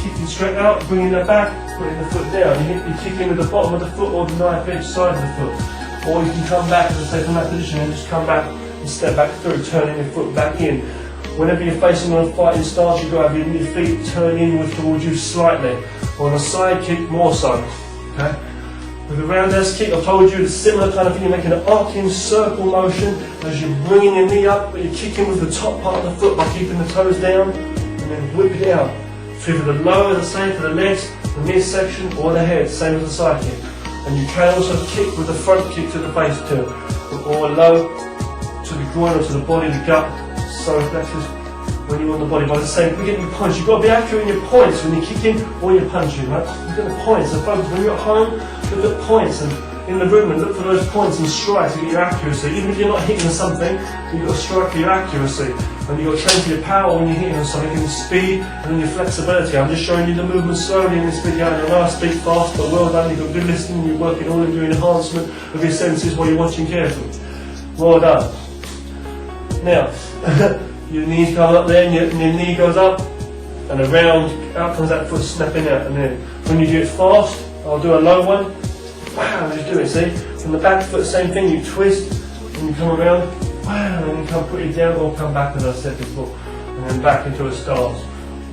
kicking straight out, bringing that back, putting the foot down. You kick in with the bottom of the foot or the knife edge side of the foot. Or you can come back, as I say, from that position and just come back and step back through, turning your foot back in. Whenever you're facing on a fighting stance, you've got to have your feet turn inward towards you slightly. Or on a side kick, more so. Okay? With a roundhouse kick, I've told you it's similar kind of thing. You're making an arcing circle motion as you're bringing your knee up, but you're kicking with the top part of the foot by keeping the toes down, and then whip it out. So for the lower, the same for the legs, the midsection, or the head, same as the side kick. And you can also kick with the front kick to the face too, or low to the groin or to the body, the gut, solar plexus, when you're on the body. By the same, we get your points. You've got to be accurate in your points when you're kicking or you're punching, right? Look at the points. So folks, when you're at home, look at points and in the room and look for those points and strike to get your accuracy. Even if you're not hitting something, you've got to strike for your accuracy. And you've got to train for your power when you're hitting on something, and your speed and your flexibility. I'm just showing you the movement slowly in this video. I know I speak fast, but well done. You've got good listening, you're working all of your enhancement of your senses while you're watching carefully. Well done. Now, your knees come up there and your knee goes up and around, out comes that foot snapping out. And then when you do it fast, I'll do a low one. Wow, just do it, see? From the back foot, same thing, you twist and you come around, wow, and then you come put it down or come back as I said before. And then back into a stance.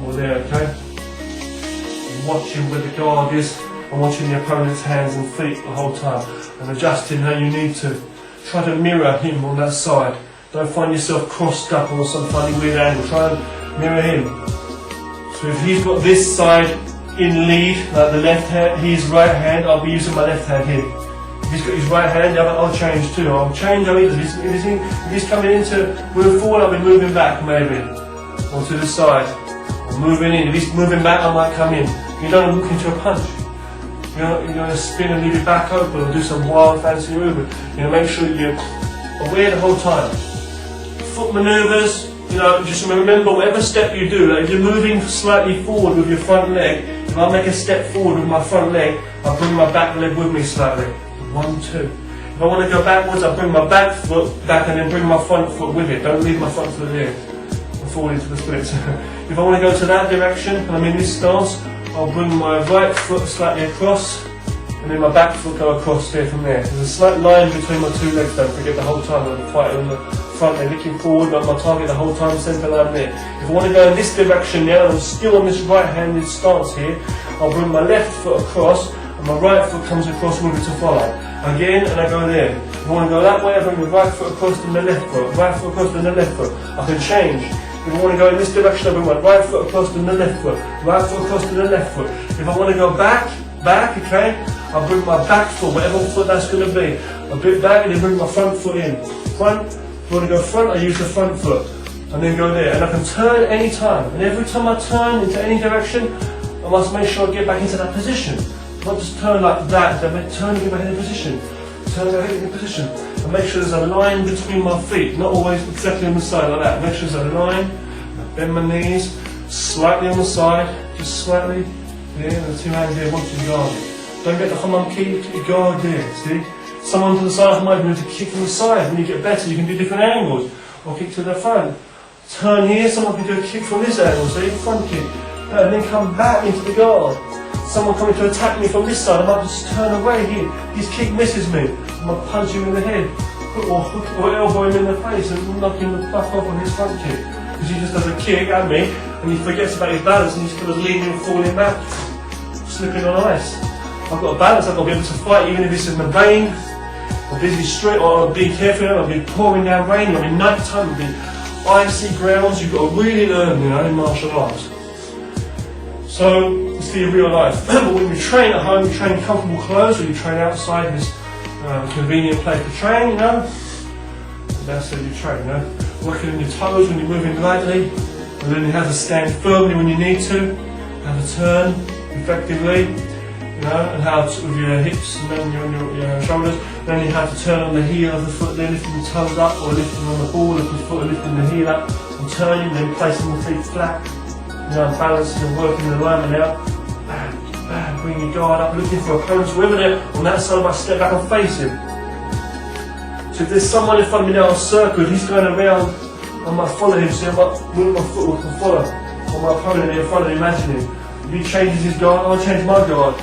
All there, okay? And watching where the guard is and watching the opponent's hands and feet the whole time. And adjusting how you need to. Try to mirror him on that side. Don't find yourself crossed up on some funny weird angle. Try and mirror him. So if he's got this side in lead, like the left hand, his right hand, I'll be using my left hand here. If he's got his right hand, I'll change too. I'll change either. If he's coming in to move forward, I'll be moving back maybe. Or to the side. Or moving in. If he's moving back, I might come in. You don't walk into a punch. You're going to spin and leave it back open or do some wild fancy movement. Make sure you're aware the whole time. Foot manoeuvres, just remember whatever step you do, like if you're moving slightly forward with your front leg, if I make a step forward with my front leg, I bring my back leg with me slightly. 1, 2. If I want to go backwards, I bring my back foot back and then bring my front foot with it. Don't leave my front foot there and fall into the splits. If I want to go to that direction and I'm in this stance, I'll bring my right foot slightly across and then my back foot go across there from there. There's a slight line between my two legs, don't forget the whole time I'm fighting on the front leg, looking forward, but my target the whole time, centre line there. If I want to go in this direction now, I'm still on this right-handed stance here, I'll bring my left foot across and my right foot comes across with it to follow. Again, and I go there. If I want to go that way, I bring the right foot across and the left foot, right foot across and the left foot. I can change. If I want to go in this direction, I bring my right foot across and the left foot, right foot across and the left foot. If I want to go back, okay, I'll bring my back foot, whatever foot that's going to be. A bit back and then bring my front foot in. Front, if I want to go front, I use the front foot. And then go there. And I can turn any time. And every time I turn into any direction, I must make sure I get back into that position. Not just turn like that, but turn and get back in the position. Turn back in the position. And make sure there's a line between my feet, not always exactly on the side like that. Make sure there's a line. Bend my knees, slightly on the side, just slightly. There, and the two hands there, watch your guard. Don't get the hammam kick, keep your guard there, see? Someone to the side of hammam, you need to kick from the side. When you get better, you can do different angles. Or kick to the front. Turn here, someone can do a kick from this angle, see? Front kick. And then come back into the guard. Someone coming to attack me from this side, I might just turn away here. His kick misses me. I might punch him in the head. Or elbow him in the face and knock him the fuck off on his front kick. Because he just does a kick at me and he forgets about his balance and he's still leaning and falling back, slipping on ice. I've got a balance, I've got to be able to fight even if it's in the rain, or busy street, or being careful, I'll be pouring down rain, or in night time, it'll be icy grounds. You've got to really learn, in martial arts. So, it's for your real life. But when you train at home, you train in comfortable clothes, or you train outside in this convenient place to train, That's how you train, Working on your toes when you're moving lightly, and learning how to stand firmly when you need to, how to turn effectively, and how to, with your hips and then your shoulders, then you have to turn on the heel of the foot, then lifting the toes up, or lifting on the ball of the foot, or lifting the heel up on turning, then placing the feet flat, you know, balancing and working the alignment out. Bam, bam, bring your guard up, looking for opponents, whoever they're on that side, I step back and face him. So if there's someone in front of me now, circled, he's going around, I might follow him, so I might move my footwork and follow. Or my opponent in front of him, imagine him. If he changes his guard, I'll change my guard.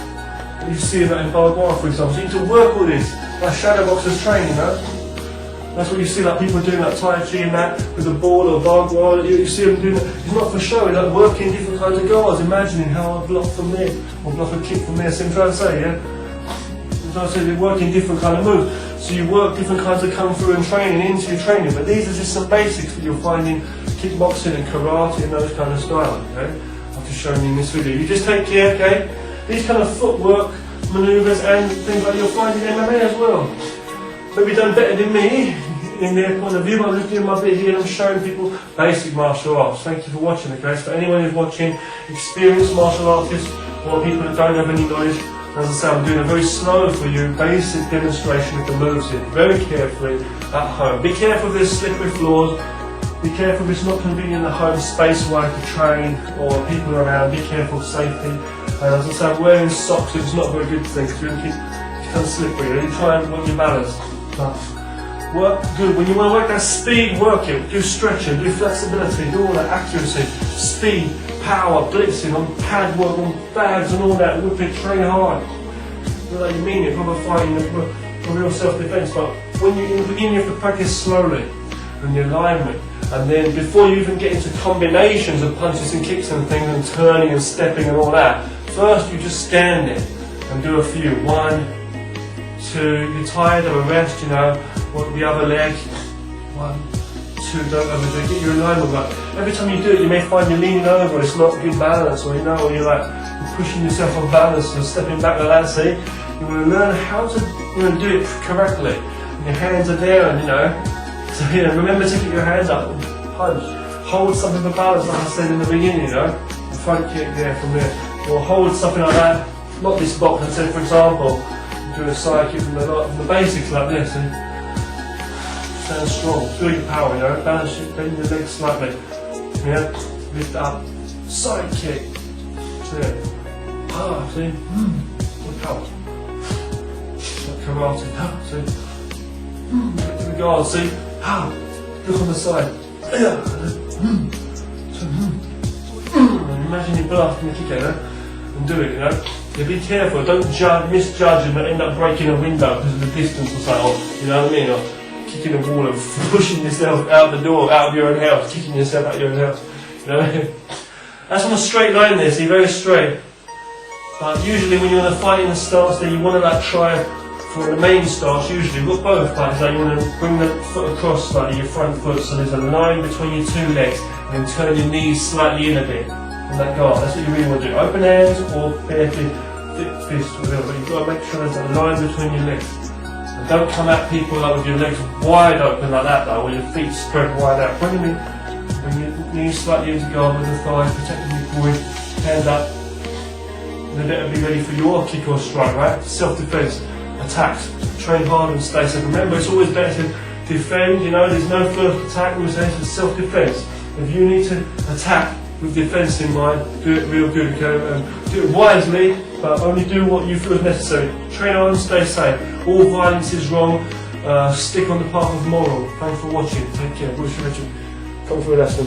You see that in Bhagwan, for example. So you need to work all this, like shadow boxers training, you know? That's what you see, like people doing like Tai Chi and that, with the ball or Bhagwan. You see them doing that. It's not for show, it's like working different kinds of guards, imagining how I block from there, or block a kick from there. So I'm trying to say, yeah? I'm trying to say they're working different kind of moves. So you work different kinds of kung fu and training into your training, but these are just some basics that you'll find in kickboxing and karate and those kind of styles, okay? I've just shown you in this video. You just take care, okay? These kind of footwork, manoeuvres and things like you'll find in MMA as well. Maybe done better than me in their point of view, but I'm just doing my bit here and I'm showing people basic martial arts. Thank you for watching, okay? So for anyone who's watching, experienced martial artists or people that don't have any knowledge, as I say, I'm doing a very slow for you, basic demonstration of the moves here, very carefully at home. Be careful if there's slippery floors, be careful if it's not convenient at home space-wise to train or people around, be careful of safety. And as I say, wearing socks is not a very good thing because it becomes slippery. You try and work your balance. But work good. When you want to work that speed, work it. Do stretching, do flexibility, do all that accuracy, speed, power, blitzing, on pad work, on bags and all that. Whip it, train hard. Not like you mean it, proper fighting, for real self-defense. But when you in the beginning, you have to practice slowly and the alignment. And then before you even get into combinations of punches and kicks and things and turning and stepping and all that, first you just stand there and do a few. 1, 2, you're tired of a rest, you know, work the other leg. 1, 2, don't overdo it, get your alignment right. Every time you do it, you may find you're leaning over, it's not good balance, or you know, or you're pushing yourself off balance and stepping back like that, see? You want to learn how to do it correctly. And your hands are there and, you know, so remember to keep your hands up and punch. Hold something for balance, like I said in the beginning, you know. The front kick there from there. Or hold something like that. Not this box, I said for example. Do a side kick from the basics like this. And stand strong. Feel your power, you know. Balance it, bend your legs slightly. Yeah. Lift up. Side kick. See. Ah, see? Good power. Like karate. See? Get to the guard, see? Look on the side. Imagine you blasting the kick at her and do it, you know. Yeah, be careful, don't misjudge and end up breaking a window because of the distance or something, you know what I mean? Or kicking the wall and pushing yourself out the door, out of your own house, kicking yourself out of your own house. You know what I mean? That's on a straight line there, see, very straight. But usually when you're in a fighting stance there, you want to like try. For the main stance, usually we've got both parts, so you want to bring the foot across slightly, your front foot, so there's a line between your two legs, and then turn your knees slightly in a bit on that guard. That's what you really want to do. Open hands or bare fists, whatever, but you've got to make sure there's a line between your legs. And don't come at people like with your legs wide open like that though, or your feet spread wide out. Bring your knees slightly into guard with the thighs, protecting your groin, hands up. And then better be ready for your kick or strike, right? Self-defense. Attacks, train hard and stay safe. Remember, it's always better to defend, you know, there's no first attack, we're saying it's self-defense. If you need to attack with defense in mind, do it real good, okay? Do it wisely, but only do what you feel is necessary. Train hard and stay safe. All violence is wrong. Stick on the path of moral. Thanks for watching. Take care. Bush Richard. Come for a lesson.